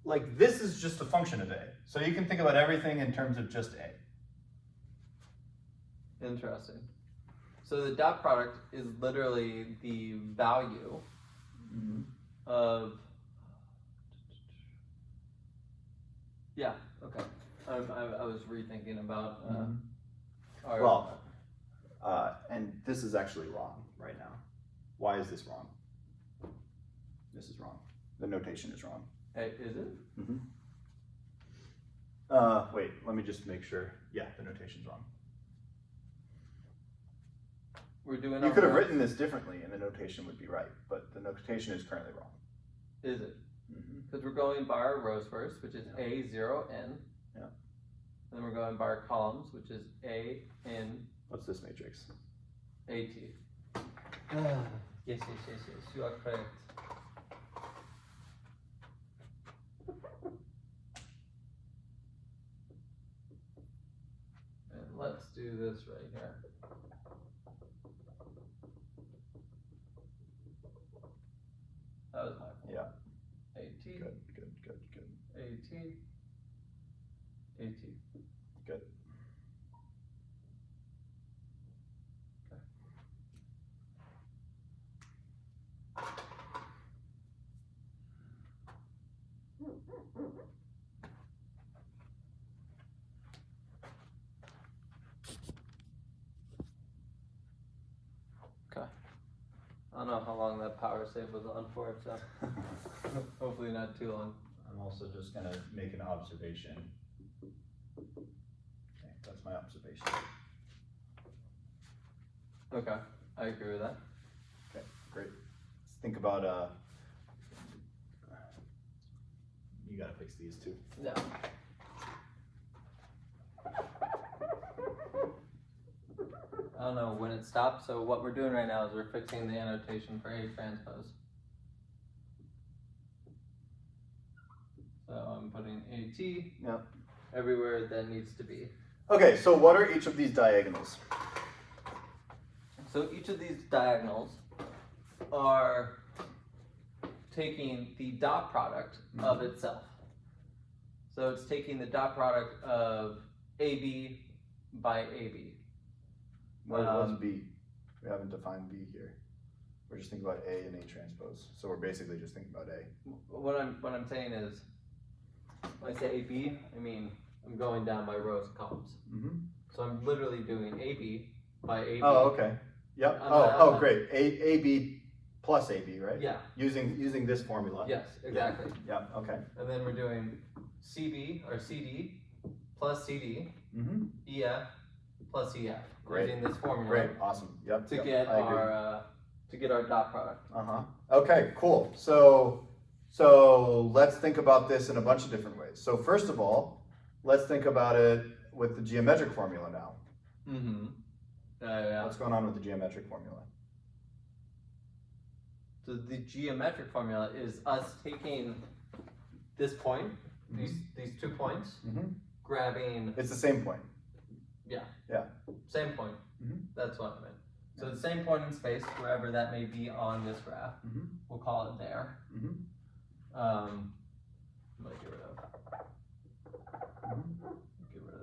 Speaker 1: like this is just a function of A. So you can think about everything in terms of just A.
Speaker 3: Interesting. So the dot product is literally the value of. Yeah. Okay. I was rethinking about. Our,
Speaker 1: Well, and this is actually wrong right now. Why is this wrong? This is wrong. The notation is wrong.
Speaker 3: Hey, is it?
Speaker 1: Wait, let me just make sure. Yeah, the notation's wrong.
Speaker 3: We're doing.
Speaker 1: You could have written this differently and the notation would be right, but the notation is currently wrong.
Speaker 3: Is it? Because we're going by our rows first, which is A 0 N.
Speaker 1: Yeah.
Speaker 3: And then we're going by our columns, which is A N
Speaker 1: What's this matrix?
Speaker 3: A T. Yes. You are correct. And let's do this right here. That was my fault.
Speaker 1: Yeah.
Speaker 3: AT.
Speaker 1: Good.
Speaker 3: AT. AT.
Speaker 1: Good.
Speaker 3: Okay. I don't know how long that power save was on for, so hopefully not too long.
Speaker 1: I'm also just gonna make an observation. Okay, that's my observation.
Speaker 3: Okay, I agree with that.
Speaker 1: Okay, great. Let's think about you gotta fix these too.
Speaker 3: Yeah. I don't know when it stopped, so what we're doing right now is we're fixing the annotation for A transpose. So I'm putting AT everywhere that needs to be.
Speaker 1: Okay, so what are each of these diagonals?
Speaker 3: So each of these diagonals are taking the dot product of itself. So it's taking the dot product of AB by AB.
Speaker 1: What's B? We haven't defined B here. We're just thinking about A and A transpose. So we're basically just thinking about A.
Speaker 3: What I'm saying is, when I say AB, I mean I'm going down by rows and columns. So I'm literally doing AB by AB.
Speaker 1: Oh, okay. Yep. Great. AB plus AB, right?
Speaker 3: Yeah.
Speaker 1: Using this formula.
Speaker 3: Yes, exactly.
Speaker 1: Yeah. Okay.
Speaker 3: And then we're doing CB or CD plus CD,
Speaker 1: Mm-hmm.
Speaker 3: EF plus EF.
Speaker 1: Great.
Speaker 3: Using this formula.
Speaker 1: Great. Awesome. Yep.
Speaker 3: To
Speaker 1: yep,
Speaker 3: get
Speaker 1: I agree.
Speaker 3: our to get our dot product.
Speaker 1: Okay. Cool. So let's think about this in a bunch of different ways. So first of all, let's think about it with the geometric formula now.
Speaker 3: Mm-hmm. Yeah.
Speaker 1: What's going on with the geometric formula?
Speaker 3: So the geometric formula is us taking this point, these 2 points, grabbing.
Speaker 1: It's the same point.
Speaker 3: Same point. That's what I meant. So the same point in space, wherever that may be on this graph, we'll call it there. I'm gonna get rid of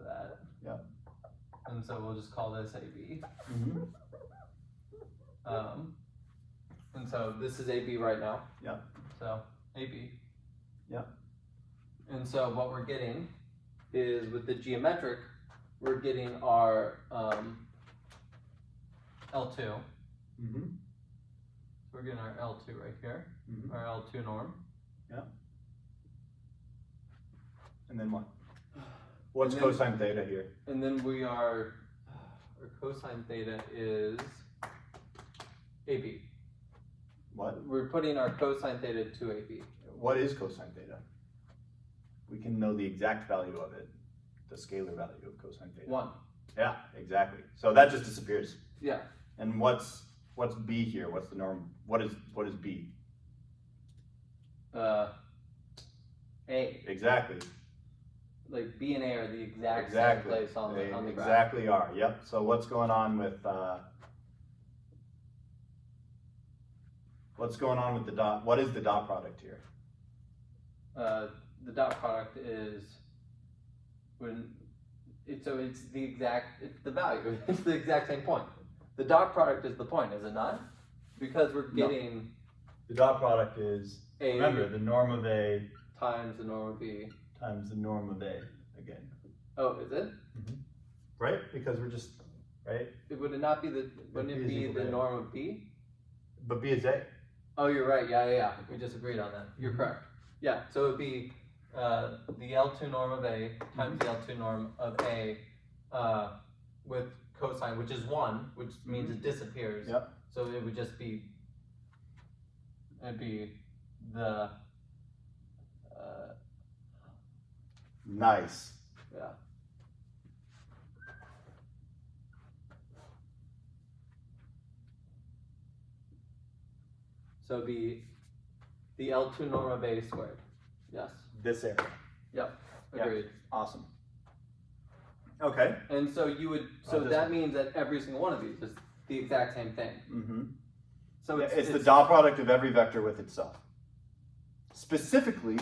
Speaker 3: that.
Speaker 1: Yeah.
Speaker 3: And so we'll just call this AB. And so this is AB right now.
Speaker 1: Yeah.
Speaker 3: So AB.
Speaker 1: Yeah.
Speaker 3: And so what we're getting is with the geometric, we're getting our L2. We're getting our L2 right here, our L2 norm.
Speaker 1: Yeah. And then what? What's cosine theta here?
Speaker 3: And then our cosine theta is AB.
Speaker 1: What?
Speaker 3: We're putting our cosine theta to AB.
Speaker 1: What is cosine theta? We can know the exact value of it, the scalar value of cosine theta.
Speaker 3: 1.
Speaker 1: Yeah, exactly. So that just disappears.
Speaker 3: Yeah.
Speaker 1: And what's B here? What's the norm? What is B?
Speaker 3: A.
Speaker 1: Exactly.
Speaker 3: Like B and A are the exact same place on the graph.
Speaker 1: Exactly are. Yep. So what's going on with the dot? What is the dot product here?
Speaker 3: The dot product is it's the value. It's the exact same point. The dot product is the point, is it not? Because we're getting
Speaker 1: the dot product is
Speaker 3: A.
Speaker 1: Remember the norm of A
Speaker 3: times the norm of B
Speaker 1: times the norm of A again.
Speaker 3: Oh, is it?
Speaker 1: Right? Because we're just right.
Speaker 3: Would it not be wouldn't it be the norm of B?
Speaker 1: But B is A.
Speaker 3: Oh, you're right. Yeah. We just agreed on that. You're correct. Yeah. So it would be the L2 norm of A times the L2 norm of A with cosine, which is 1, which means it disappears.
Speaker 1: Yep.
Speaker 3: So it would just be the
Speaker 1: nice.
Speaker 3: Yeah. So it'd be the L2 norm of A squared. Yes.
Speaker 1: This area.
Speaker 3: Yep. Agreed.
Speaker 1: Yep. Awesome. Okay.
Speaker 3: And so that means that every single one of these is the exact same thing. So
Speaker 1: it's the dot product of every vector with itself. Specifically,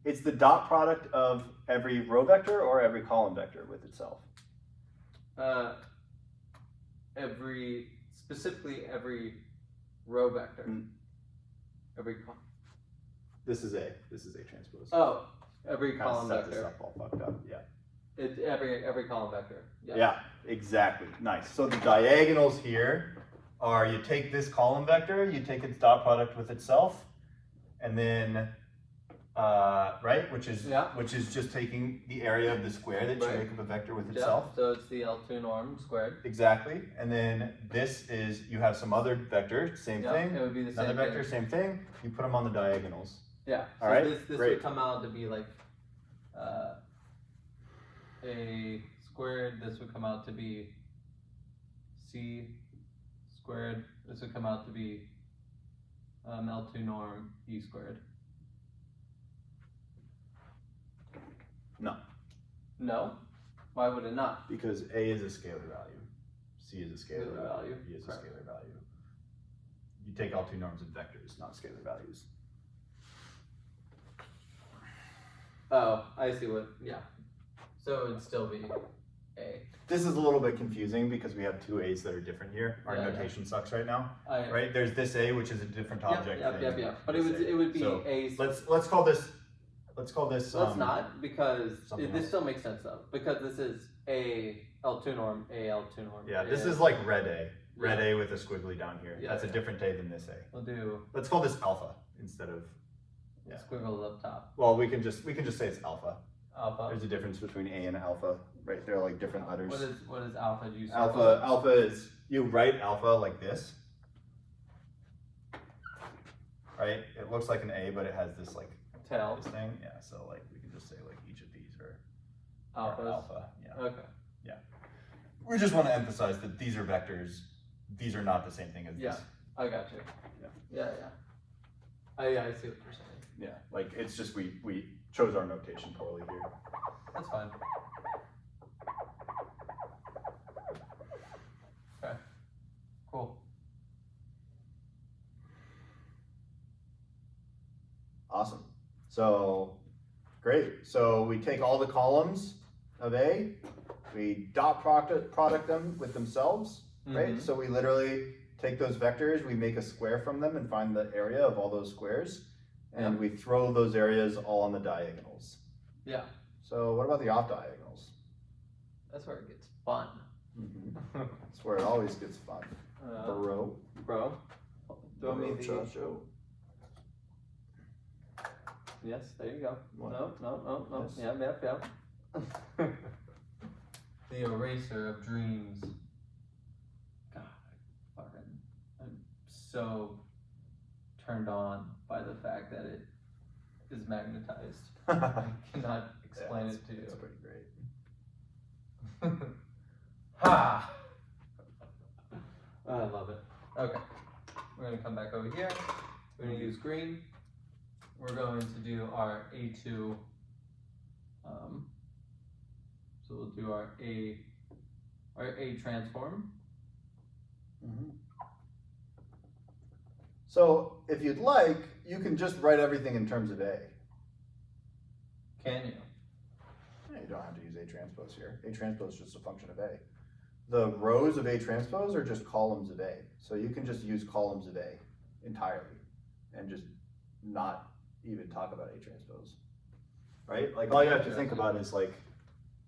Speaker 1: it's the dot product of every row vector or every column vector with itself.
Speaker 3: Specifically every row vector.
Speaker 1: This is A transpose.
Speaker 3: Oh, every
Speaker 1: Kinda
Speaker 3: column
Speaker 1: set
Speaker 3: vector.
Speaker 1: This up all fucked up. Yeah.
Speaker 3: It's every column vector. Yeah.
Speaker 1: Yeah, exactly. Nice. So the diagonals here are you take this column vector, you take its dot product with itself, and then right, which is just taking the area of the square that you make of a vector with itself.
Speaker 3: So it's the L2 norm squared.
Speaker 1: Exactly. And then this is you have some other vector, same thing.
Speaker 3: It would be the same
Speaker 1: Another vector, same thing. You put them on the diagonals.
Speaker 3: Yeah.
Speaker 1: All
Speaker 3: so
Speaker 1: right.
Speaker 3: This
Speaker 1: Great.
Speaker 3: would come out to be like A squared. This would come out to be C squared. This would come out to be L2 norm E squared.
Speaker 1: No.
Speaker 3: No? Why would it not?
Speaker 1: Because A is a scalar value, C is a scalar value, B is a
Speaker 3: Correct.
Speaker 1: scalar value. You take all two norms of vectors, not scalar values.
Speaker 3: Oh, I see what, yeah. So it'd still be A.
Speaker 1: This is a little bit confusing because we have two A's that are different here. Our
Speaker 3: Yeah,
Speaker 1: notation sucks right now.
Speaker 3: I,
Speaker 1: Right? There's this A, which is a different object. thing.
Speaker 3: Yep. But it
Speaker 1: This
Speaker 3: would be
Speaker 1: So,
Speaker 3: A.
Speaker 1: Let's call this. Let's
Speaker 3: not, because
Speaker 1: something
Speaker 3: this
Speaker 1: else.
Speaker 3: still makes sense though. Because this is A L2 norm, A L2 norm.
Speaker 1: Yeah,
Speaker 3: A,
Speaker 1: this is like red A. red A with a squiggly down here.
Speaker 3: Yeah,
Speaker 1: That's a
Speaker 3: yeah.
Speaker 1: different A than this A.
Speaker 3: We'll do
Speaker 1: Let's call this alpha instead of. Yeah.
Speaker 3: squiggles up top.
Speaker 1: Well, we can just say it's alpha.
Speaker 3: Alpha.
Speaker 1: There's a difference between A and alpha, right? They're like different letters.
Speaker 3: What is alpha? Do you
Speaker 1: Alpha is, you write alpha like this, right? It looks like an A, but it has this like
Speaker 3: tail
Speaker 1: this thing. Yeah, so like we can just say like each of these are
Speaker 3: alphas.
Speaker 1: alpha. Yeah.
Speaker 3: Okay.
Speaker 1: We just want to emphasize that these are vectors. These are not the same thing as
Speaker 3: Yeah.
Speaker 1: this.
Speaker 3: I got you.
Speaker 1: Yeah.
Speaker 3: I see what you're saying.
Speaker 1: Yeah, like it's just we chose our notation poorly here.
Speaker 3: That's fine. Okay. Cool.
Speaker 1: Awesome. So great. So we take all the columns of A, we dot product them with themselves, right?
Speaker 3: Mhm.
Speaker 1: So we literally take those vectors, we make a square from them and find the area of all those squares, and we throw those areas all on the diagonals.
Speaker 3: Yeah.
Speaker 1: So what about the off diagonals?
Speaker 3: That's where it gets fun.
Speaker 1: That's where it always gets fun. Bro.
Speaker 3: Throw me the.
Speaker 1: Chacho.
Speaker 3: Yes, there you go.
Speaker 1: What?
Speaker 3: No.
Speaker 1: Yes.
Speaker 3: Yep. The eraser of dreams. God, I'm so turned on by the fact that it is magnetized. I cannot explain it to you.
Speaker 1: It's pretty great.
Speaker 3: Ha! I love it. Okay, we're gonna come back over here. We're gonna use green. We're going to do our A2. So we'll do our A transform.
Speaker 1: So if you'd like, you can just write everything in terms of A.
Speaker 3: Can you?
Speaker 1: Yeah, you don't have to use A transpose here. A transpose is just a function of A. The rows of A transpose are just columns of A. So you can just use columns of A entirely and just not even talk about A transpose, right? Like all you have to think about is like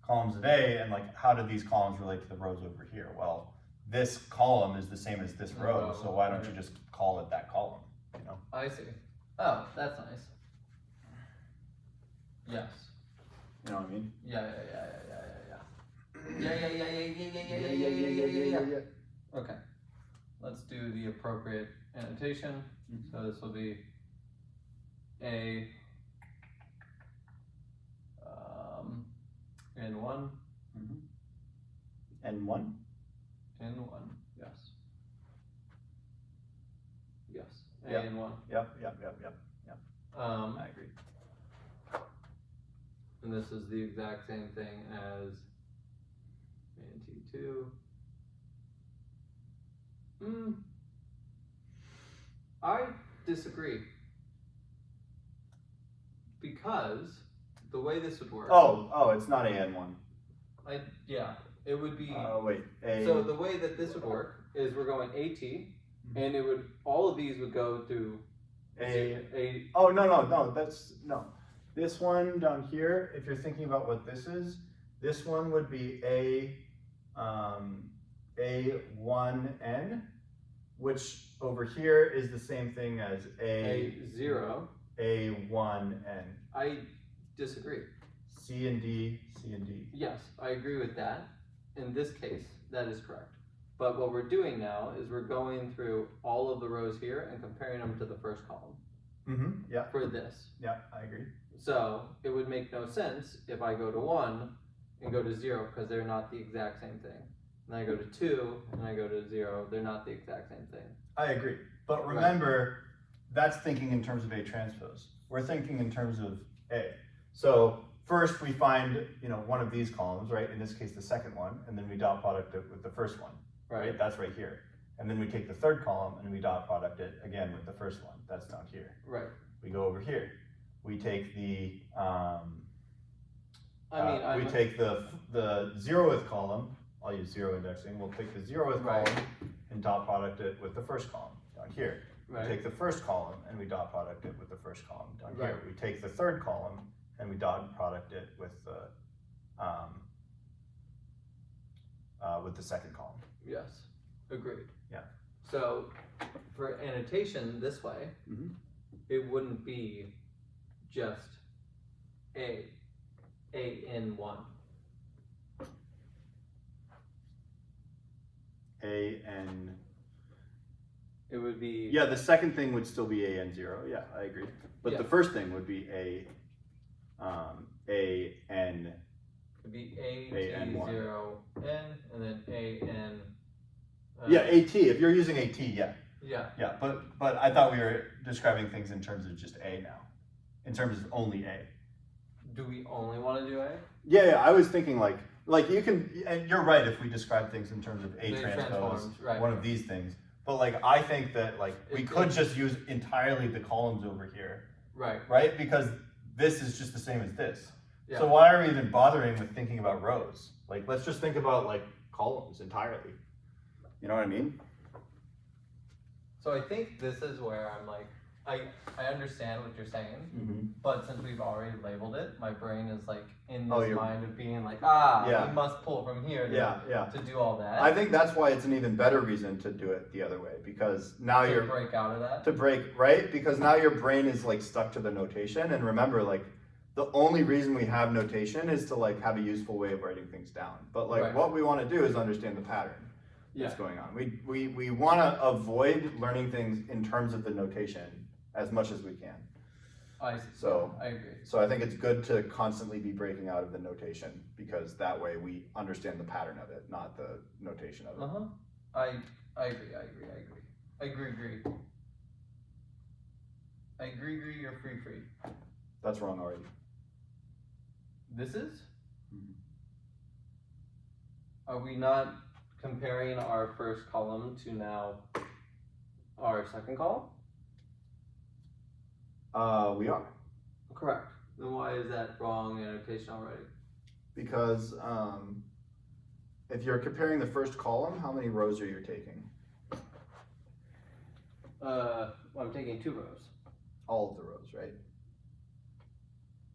Speaker 1: columns of A and like how do these columns relate to the rows over here? Well, this column is the same as this row, so why don't you just call it that column, you know?
Speaker 3: I see. Oh, that's nice. Yes.
Speaker 1: You know what I mean?
Speaker 3: Yeah. Okay. Let's do the appropriate annotation. So this will be A N1.
Speaker 1: N1?
Speaker 3: N1. Yes. Yes. A
Speaker 1: Yep.
Speaker 3: N1.
Speaker 1: Yep. I agree.
Speaker 3: And this is the exact same thing as T2. I disagree. Because the way this would work.
Speaker 1: Oh, it's not AN1.
Speaker 3: It would be.
Speaker 1: Wait.
Speaker 3: So the way that this would work is we're going AT, and it would all of these would go through
Speaker 1: A. Oh no. No. This one down here, if you're thinking about what this is, this one would be A1N, which over here is the same thing as
Speaker 3: A0.
Speaker 1: A1N.
Speaker 3: I disagree.
Speaker 1: C and D.
Speaker 3: Yes, I agree with that. In this case, that is correct. But what we're doing now is we're going through all of the rows here and comparing them to the first column.
Speaker 1: Yeah.
Speaker 3: For this.
Speaker 1: Yeah, I agree.
Speaker 3: So it would make no sense if I go to 1 and go to 0 because they're not the exact same thing. And I go to 2 and I go to 0, they're not the exact same thing.
Speaker 1: I agree. But remember, that's thinking in terms of A transpose. We're thinking in terms of A. So first we find, one of these columns, right? In this case, the second one, and then we dot product it with the first one, right? That's right here. And then we take the third column and we dot product it again with the first one. That's down here.
Speaker 3: Right.
Speaker 1: We go over here. We take the
Speaker 3: we
Speaker 1: take the 0th column. I'll use 0 indexing. We'll take the 0th column and dot product it with the first column down here. We take the first column and we dot product it with the first column down here. We take the third column and we dot product it with the second column.
Speaker 3: Yes, agreed.
Speaker 1: Yeah.
Speaker 3: So for annotation this way,
Speaker 1: Mhm.
Speaker 3: it wouldn't be just A in 1.
Speaker 1: AN.
Speaker 3: It would be
Speaker 1: Yeah, the second thing would still be AN0. Yeah, I agree. But
Speaker 3: Yeah.
Speaker 1: the first thing would be AN.
Speaker 3: It'd be
Speaker 1: AN1.
Speaker 3: AT0N and then AN.
Speaker 1: Yeah, AT. If you're using AT, yeah.
Speaker 3: Yeah.
Speaker 1: Yeah, but I thought we were describing things in terms of just A now. In terms of only A.
Speaker 3: Do we only want to do A?
Speaker 1: Yeah, I was thinking like you can, and you're right if we describe things in terms of A
Speaker 3: They
Speaker 1: transpose,
Speaker 3: transformed, right.
Speaker 1: one of these things. But like I think that like we
Speaker 3: It-
Speaker 1: could just use entirely the columns over here,
Speaker 3: Right.
Speaker 1: right? Because this is just the same as this.
Speaker 3: Yeah.
Speaker 1: So why are we even bothering with thinking about rows? Like let's just think about like columns entirely. You know what I mean?
Speaker 3: So I think this is where I'm like, I understand what you're saying,
Speaker 1: Mm-hmm.
Speaker 3: but since we've already labeled it, my brain is like in
Speaker 1: Oh,
Speaker 3: this
Speaker 1: you're-
Speaker 3: mind of being like,
Speaker 1: Yeah.
Speaker 3: we must pull from here to,
Speaker 1: Yeah.
Speaker 3: to do all that.
Speaker 1: I think that's why it's an even better reason to do it the other way, because now
Speaker 3: to
Speaker 1: you're
Speaker 3: break out of that.
Speaker 1: to break, right? Because now your brain is like stuck to the notation, and remember, like the only reason we have notation is to like have a useful way of writing things down. But like
Speaker 3: Right.
Speaker 1: what we want to do is understand the pattern that's going on. We want to avoid learning things in terms of the notation as much as we can.
Speaker 3: I see.
Speaker 1: So-
Speaker 3: I agree.
Speaker 1: So I think it's good to constantly be breaking out of the notation, because that way we understand the pattern of it, not the notation of it.
Speaker 3: I agree. I agree. You're free.
Speaker 1: That's wrong already.
Speaker 3: This is?
Speaker 1: Mhm.
Speaker 3: Are we not comparing our first column to now our second column?
Speaker 1: We are.
Speaker 3: Correct. Then why is that wrong annotation already?
Speaker 1: Because if you're comparing the first column, how many rows are you taking?
Speaker 3: I'm taking 2 rows.
Speaker 1: All of the rows, right?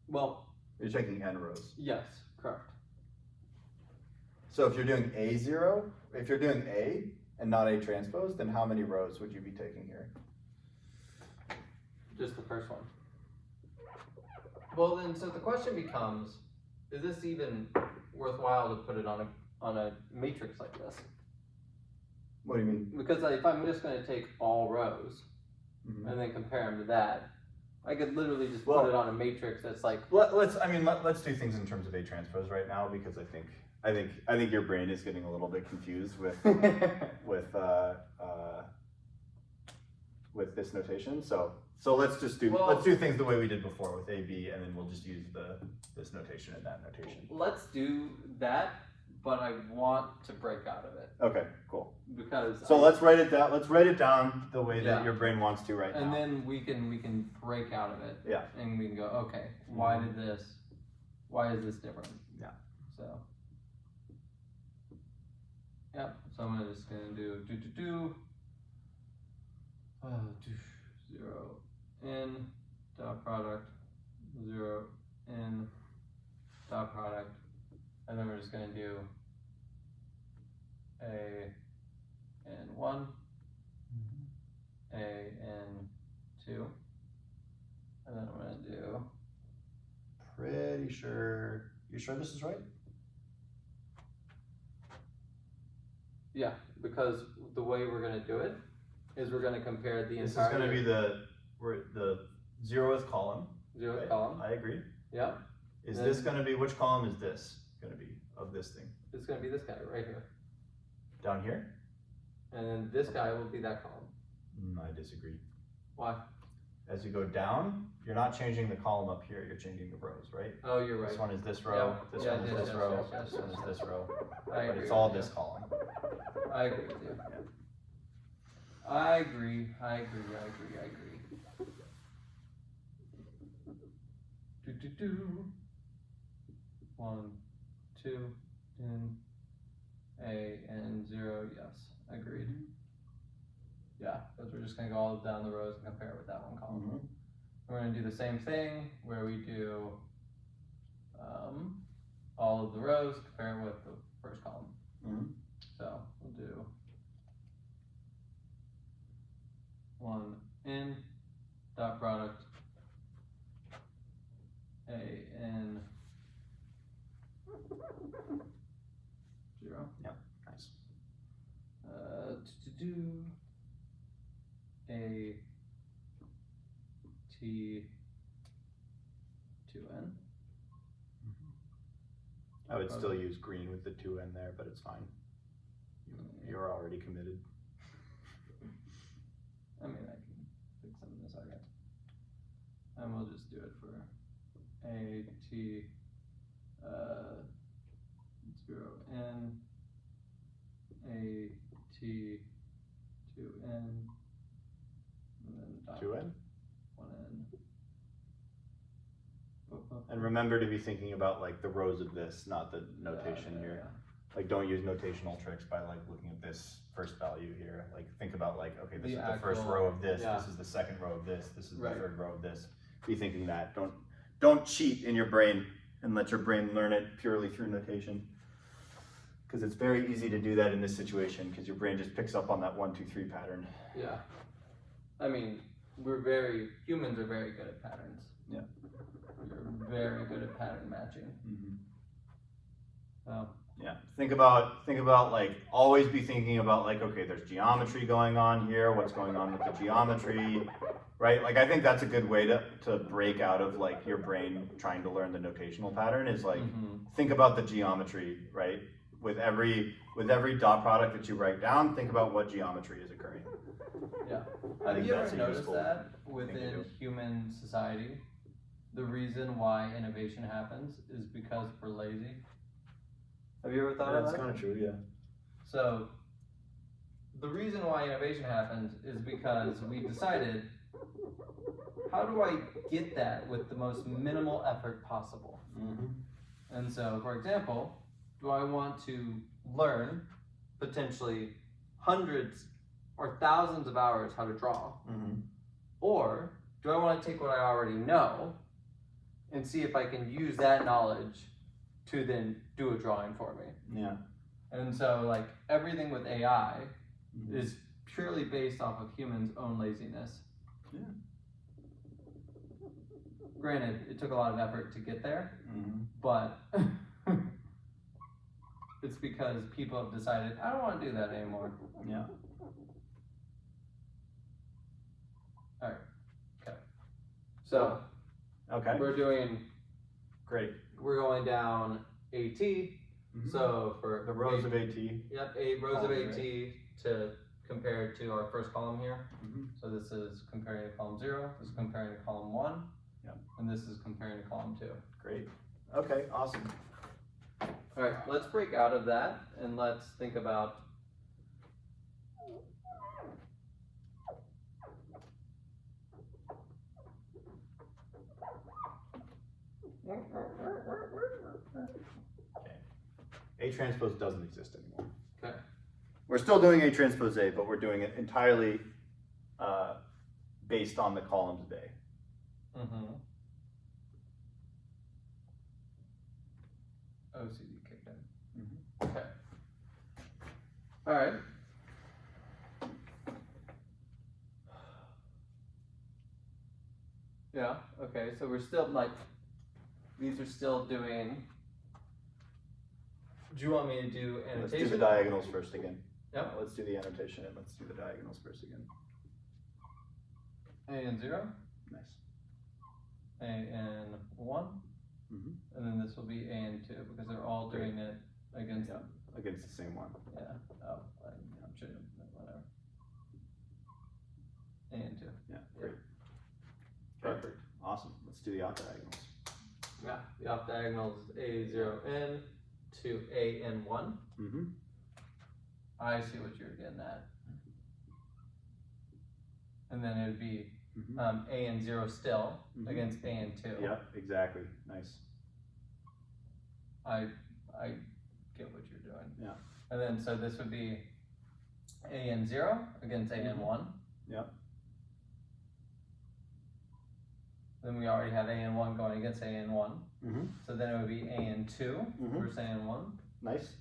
Speaker 3: Well,
Speaker 1: You're taking n rows.
Speaker 3: yes, correct.
Speaker 1: So if you're doing A0, if you're doing A and not A transpose, then how many rows would you be taking here?
Speaker 3: Just the first one. Well then, so the question becomes, is this even worthwhile to put it on a matrix like this?
Speaker 1: What do you mean?
Speaker 3: Because if I'm just going to take all rows
Speaker 1: Mhm.
Speaker 3: and then compare them to that, I could literally just
Speaker 1: Well-
Speaker 3: put it on a matrix that's like,
Speaker 1: Let's do things in terms of A transpose right now, because I think your brain is getting a little bit confused with with this notation. So let's just do
Speaker 3: Well-
Speaker 1: let's do things the way we did before with AB, and then we'll just use this notation and that notation.
Speaker 3: let's do that, but I want to break out of it
Speaker 1: Okay, cool.
Speaker 3: because
Speaker 1: So let's write it down. Let's write it down the way that
Speaker 3: Yeah.
Speaker 1: your brain wants to right
Speaker 3: and
Speaker 1: now.
Speaker 3: then we can break out of it.
Speaker 1: Yeah.
Speaker 3: And we can go, okay, why is this different?
Speaker 1: Yeah.
Speaker 3: So. Yep. So I'm just gonna do 0 in dot product 0 in dot product, and then we're just gonna do A and 1, A and 2, and then I'm gonna do
Speaker 1: Pretty sure. You sure this is right?
Speaker 3: yeah, because the way we're gonna do it is we're gonna compare the
Speaker 1: This is
Speaker 3: entire
Speaker 1: going to be the 0th column.
Speaker 3: 0th
Speaker 1: right?
Speaker 3: column.
Speaker 1: I agree.
Speaker 3: Yeah,
Speaker 1: Is
Speaker 3: Then-
Speaker 1: this going to be, which column is this going to be of this thing?
Speaker 3: it's gonna be this guy right here,
Speaker 1: Down here?
Speaker 3: and then this guy will be that column.
Speaker 1: I disagree.
Speaker 3: Why?
Speaker 1: As you go down, you're not changing the column up here, you're changing the rows, right?
Speaker 3: Oh, you're
Speaker 1: This
Speaker 3: right.
Speaker 1: one is this row,
Speaker 3: Yeah.
Speaker 1: this
Speaker 3: Yeah,
Speaker 1: one is
Speaker 3: yes,
Speaker 1: this
Speaker 3: yes,
Speaker 1: row,
Speaker 3: yes, yes,
Speaker 1: this one is this row,
Speaker 3: I
Speaker 1: but
Speaker 3: agree
Speaker 1: it's all
Speaker 3: with
Speaker 1: this
Speaker 3: you.
Speaker 1: column.
Speaker 3: I agree with you. I agree. Do. 1, 2, in A and 0, yes, agreed. Yeah, because we're just gonna go all down the rows and compare it with that one column.
Speaker 1: Mhm.
Speaker 3: We're gonna do the same thing where we do all of the rows, compare it with the first column.
Speaker 1: Mhm.
Speaker 3: So we'll do 1 in dot product a n 0.
Speaker 1: Yep, nice.
Speaker 3: To do a t 2n.
Speaker 1: I would still use green with the 2n there, but it's fine. You're already committed.
Speaker 3: I mean, I can fix some of this, I guess. And we'll just do it for a t 0n a t 2n and then dot
Speaker 1: 2n?
Speaker 3: 1n.
Speaker 1: And remember to be thinking about like the rows of this, not the notation here. Like don't use notational tricks by like looking at this first value here. Like think about like, okay, this is the first row of this, this is the second row of this, this is the third row of this. Be thinking that. Don't cheat in your brain and let your brain learn it purely through notation. Because it's very easy to do that in this situation because your brain just picks up on that 1, 2, 3 pattern.
Speaker 3: Yeah. I mean, humans are very good at patterns.
Speaker 1: Yeah.
Speaker 3: We're very good at pattern matching.
Speaker 1: Mm-hmm.
Speaker 3: So.
Speaker 1: Yeah, think about like, always be thinking about like, okay, there's geometry going on here, what's going on with the geometry, right? Like I think that's a good way to break out of like your brain trying to learn the notational pattern is like, think about the geometry, right? With every dot product that you write down, think about what geometry is occurring.
Speaker 3: Yeah. Have you ever noticed that within human society, the reason why innovation happens is because we're lazy? Have you ever thought of that?
Speaker 1: That's kind of true, yeah.
Speaker 3: So, the reason why innovation happens is because we decided, how do I get that with the most minimal effort possible? And so, for example, do I want to learn potentially hundreds or thousands of hours how to draw? Or do I want to take what I already know and see if I can use that knowledge to then do a drawing for me?
Speaker 1: Yeah.
Speaker 3: And so like everything with AI is purely based off of humans' own laziness.
Speaker 1: Yeah.
Speaker 3: Granted, it took a lot of effort to get there, but it's because people have decided, I don't want to do that anymore.
Speaker 1: Yeah.
Speaker 3: Alright. Okay. So
Speaker 1: okay.
Speaker 3: we're doing
Speaker 1: Great.
Speaker 3: We're going down AT. So for
Speaker 1: the rows of AT.
Speaker 3: Yep, 8 rows of AT to compare to our first column here. So this is comparing to column 0, this is comparing to column 1, and this is comparing to column 2.
Speaker 1: Great. Okay, awesome.
Speaker 3: Alright, let's break out of that and let's think about
Speaker 1: Okay. A transpose doesn't exist anymore.
Speaker 3: Okay.
Speaker 1: We're still doing A transpose A, but we're doing it entirely based on the columns of A.
Speaker 3: OCD kicked in. Okay. All right. Yeah. Okay. So we're still like, these are still doing. Do you want me to do annotation?
Speaker 1: Let's do the diagonals first again.
Speaker 3: Yep.
Speaker 1: Let's do the annotation and let's do the diagonals first again.
Speaker 3: A and 0.
Speaker 1: Nice.
Speaker 3: A and 1. And then this will be A and 2 because they're all doing it against
Speaker 1: against the same one.
Speaker 3: Yeah. Oh, I'm sure. Whatever. A and 2.
Speaker 1: Yeah. Great. Perfect. Awesome. Let's do the off diagonals.
Speaker 3: Yeah. The off diagonals is A0n to AN1. I see what you're getting at. And then it would be A and 0 still against A and 2.
Speaker 1: Yep, exactly. Nice.
Speaker 3: I get what you're doing.
Speaker 1: Yeah.
Speaker 3: And then so this would be A and 0 against A and 1.
Speaker 1: Yep.
Speaker 3: Then we already have A and 1 going against A and 1. So then it would be A and 2 versus A and 1.
Speaker 1: Nice.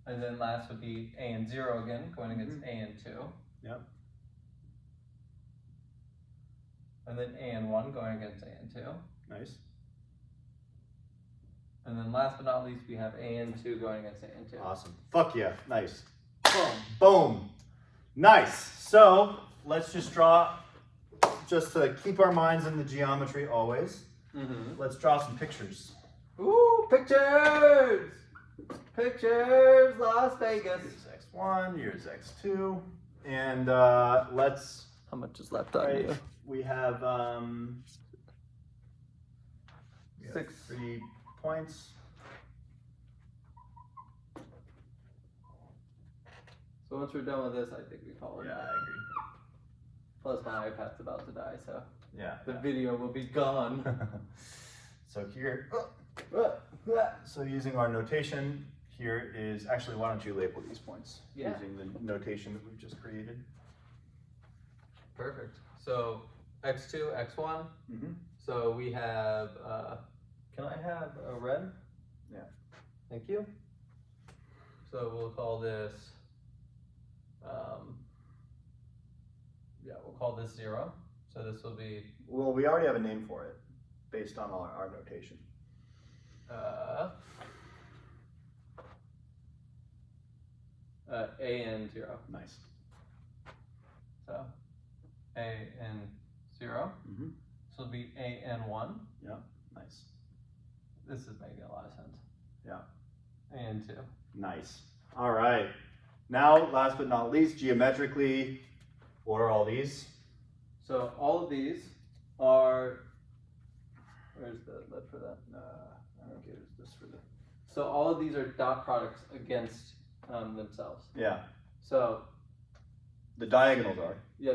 Speaker 3: And then last would be A and 0 again going against A and 2.
Speaker 1: Yep.
Speaker 3: and then AN1 going against AN2.
Speaker 1: Nice.
Speaker 3: And then last but not least, we have AN2 going against AN2.
Speaker 1: Awesome. Fuck yeah. Nice.
Speaker 3: Boom.
Speaker 1: Boom. Nice. So let's just draw, just to keep our minds in the geometry always. Let's draw some pictures.
Speaker 3: Ooh, pictures! Pictures, Las Vegas.
Speaker 1: Here's X1, here's X2. And let's,
Speaker 3: How much is left on you?
Speaker 1: we have
Speaker 3: 6.
Speaker 1: 3 points.
Speaker 3: So once we're done with this, I think we call it.
Speaker 1: Yeah, I agree.
Speaker 3: Plus my iPad's about to die, so
Speaker 1: Yeah.
Speaker 3: the video will be gone.
Speaker 1: So here, so using our notation, here is, actually, why don't you label these points?
Speaker 3: Yeah.
Speaker 1: Using the notation that we've just created.
Speaker 3: Perfect. So X2, X1.
Speaker 1: Mm-hmm.
Speaker 3: So we have, can I have a red?
Speaker 1: Yeah.
Speaker 3: Thank you. So we'll call this, we'll call this 0. So this will be,
Speaker 1: Well, we already have a name for it, based on our notation.
Speaker 3: AN0.
Speaker 1: Nice.
Speaker 3: So AN0.
Speaker 1: Mm-hmm.
Speaker 3: So it'll be AN1.
Speaker 1: Yeah, nice.
Speaker 3: This is making a lot of sense.
Speaker 1: Yeah.
Speaker 3: AN2.
Speaker 1: Nice. All right. Now, last but not least, geometrically, what are all these?
Speaker 3: So all of these are, where's the lid for that?
Speaker 1: I think it was just for the.
Speaker 3: So all of these are dot products against themselves.
Speaker 1: Yeah.
Speaker 3: So
Speaker 1: The diagonals are.
Speaker 3: yeah,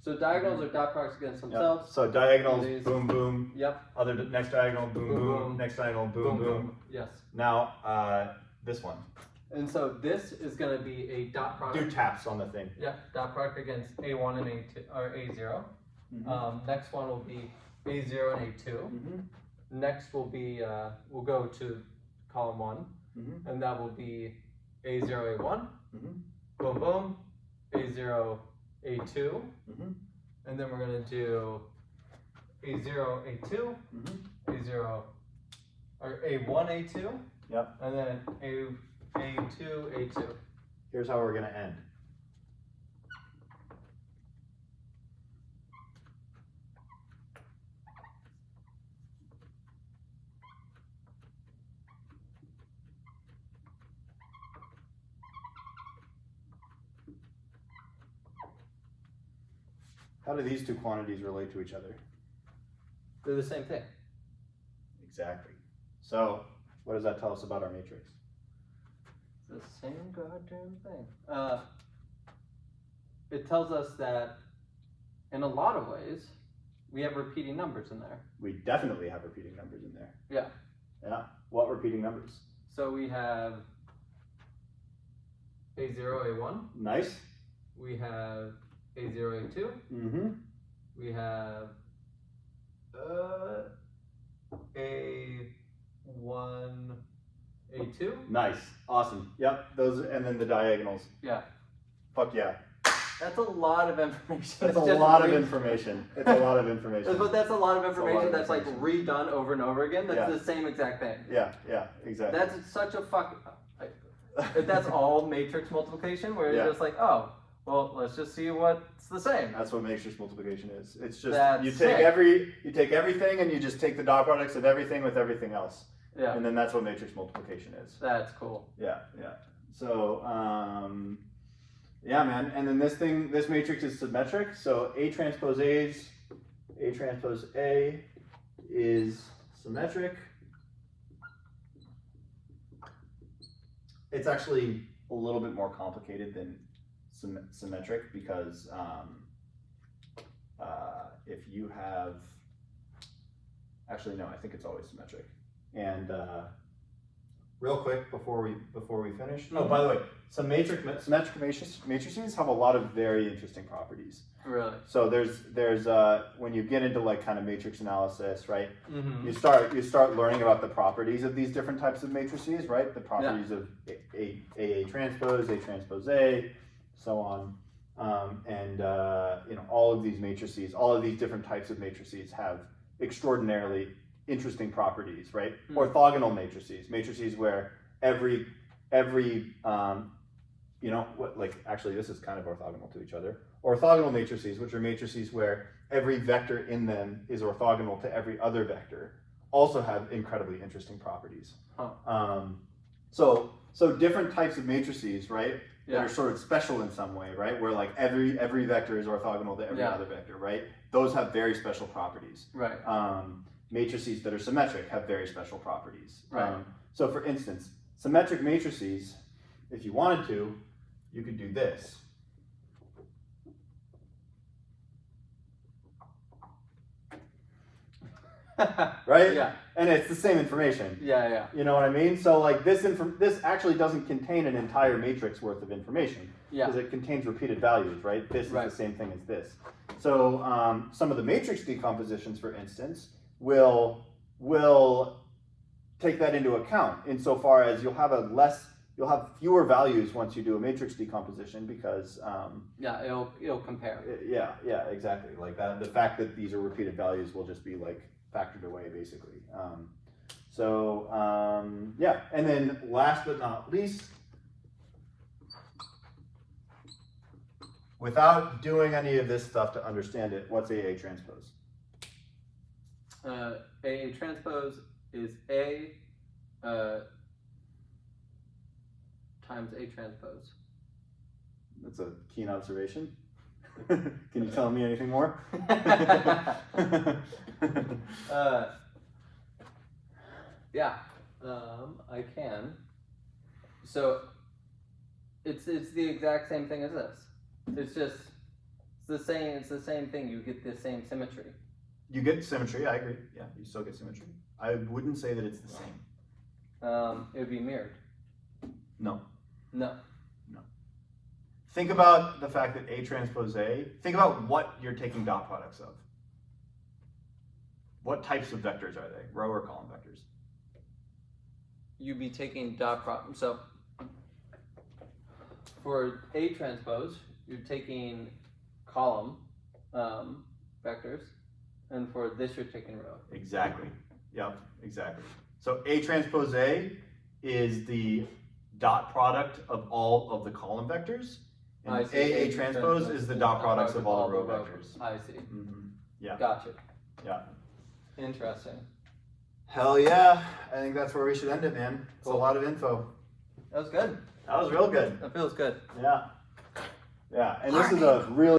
Speaker 3: so diagonals are dot products against themselves.
Speaker 1: Yep. So diagonals,
Speaker 3: These.
Speaker 1: boom, boom.
Speaker 3: Yep.
Speaker 1: Next diagonal, boom,
Speaker 3: Boom,
Speaker 1: boom.
Speaker 3: boom.
Speaker 1: Next diagonal, boom, boom.
Speaker 3: Yes.
Speaker 1: Now, this one.
Speaker 3: And so this is going to be a dot product.
Speaker 1: Do taps on the thing.
Speaker 3: Yeah, dot product against A1 and A2 or A0.
Speaker 1: Mm-hmm.
Speaker 3: Next one will be A0 and A2.
Speaker 1: Mm-hmm.
Speaker 3: Next will be we'll go to column 1,
Speaker 1: Mm-hmm.
Speaker 3: and that will be A0 A1.
Speaker 1: Mm-hmm.
Speaker 3: Boom boom. A0 A2,
Speaker 1: Mm-hmm.
Speaker 3: and then we're gonna do A0 A2,
Speaker 1: Mm-hmm.
Speaker 3: A0 or A1 A2.
Speaker 1: Yep.
Speaker 3: And then A2 A2.
Speaker 1: Here's how we're gonna end. How do these two quantities relate to each other?
Speaker 3: They're the same thing.
Speaker 1: Exactly. So, what does that tell us about our matrix?
Speaker 3: The same goddamn thing. It tells us that in a lot of ways, we have repeating numbers in there.
Speaker 1: We definitely have repeating numbers in there.
Speaker 3: Yeah.
Speaker 1: Yeah. What repeating numbers?
Speaker 3: So we have A0, A1.
Speaker 1: Nice.
Speaker 3: We have A0, A2.
Speaker 1: Mm-hmm.
Speaker 3: We have A1, A2.
Speaker 1: Nice. Awesome. Yep. Those, and then the diagonals.
Speaker 3: Yeah.
Speaker 1: Fuck yeah.
Speaker 3: That's a lot of information.
Speaker 1: That's a lot of information. It's a lot of information.
Speaker 3: But that's a lot of
Speaker 1: It's a lot
Speaker 3: information
Speaker 1: of
Speaker 3: that's like
Speaker 1: information.
Speaker 3: redone over and over again. That's
Speaker 1: Yeah.
Speaker 3: the same exact thing.
Speaker 1: Yeah, yeah, exactly.
Speaker 3: That's such a fuck. If that's all matrix multiplication, where
Speaker 1: Yeah.
Speaker 3: it's just like, oh, well, let's just see what's the same.
Speaker 1: That's what matrix multiplication is. It's just
Speaker 3: That's
Speaker 1: you take
Speaker 3: sick.
Speaker 1: you take everything and you just take the dot products of everything with everything else.
Speaker 3: Yeah.
Speaker 1: And then that's what matrix multiplication is.
Speaker 3: That's cool.
Speaker 1: Yeah, yeah. So yeah, man. And then this matrix is symmetric. So A transpose A is symmetric. It's actually a little bit more complicated than symmetric because if you have, actually no, I think it's always symmetric. And real quick before we finish. Oh, by the way, some symmetric matrices have a lot of very interesting properties.
Speaker 3: Really?
Speaker 1: So there's when you get into like kind of matrix analysis, right?
Speaker 3: Mm-hmm.
Speaker 1: You start learning about the properties of these different types of matrices, right? The properties of A transpose A, so on. and all of these matrices, all of these different types of matrices have extraordinarily interesting properties, right? Orthogonal matrices where every actually this is kind of orthogonal to each other. Orthogonal matrices, which are matrices where every vector in them is orthogonal to every other vector, also have incredibly interesting properties. So different types of matrices, right? That are sort of special in some way, right? Where like every vector is orthogonal to every other vector, right? Those have very special properties.
Speaker 3: Right.
Speaker 1: Matrices that are symmetric have very special properties.
Speaker 3: Right.
Speaker 1: So for instance, symmetric matrices, if you wanted to, you could do this. Right?
Speaker 3: Yeah.
Speaker 1: And it's the same information.
Speaker 3: Yeah.
Speaker 1: You know what I mean? So like this actually doesn't contain an entire matrix worth of information.
Speaker 3: Yeah.
Speaker 1: Because it contains repeated values, right? This is the same thing as this. So some of the matrix decompositions, for instance, will take that into account insofar as you'll have fewer values once you do a matrix decomposition because
Speaker 3: it'll compare.
Speaker 1: Yeah, exactly. Like that, the fact that these are repeated values will just be like factored away basically. And then last but not least, without doing any of this stuff to understand it, what's AA transpose?
Speaker 3: AA transpose is A times A transpose.
Speaker 1: That's a keen observation. Can you tell me anything more?
Speaker 3: I can. So it's the exact same thing as this. It's the same thing. You get the same symmetry.
Speaker 1: You get symmetry, I agree. Yeah, you still get symmetry. I wouldn't say that it's the same.
Speaker 3: It would be mirrored.
Speaker 1: No.
Speaker 3: No.
Speaker 1: Think about the fact that A transpose A, think about what you're taking dot products of. What types of vectors are they? Row or column vectors?
Speaker 3: You'd be taking dot product. So for A transpose, you're taking column vectors, and for this, you're taking row.
Speaker 1: Exactly. Yep, exactly. So A transpose A is the dot product of all of the column vectors. And AA transpose is the dot products of all the row vectors.
Speaker 3: I see.
Speaker 1: Mm-hmm. Yeah.
Speaker 3: Gotcha.
Speaker 1: Yeah.
Speaker 3: Interesting.
Speaker 1: Hell yeah. I think that's where we should end it, man. It's a lot of info.
Speaker 3: That was good.
Speaker 1: That was real good.
Speaker 3: That feels good.
Speaker 1: Yeah. Yeah. And this is a really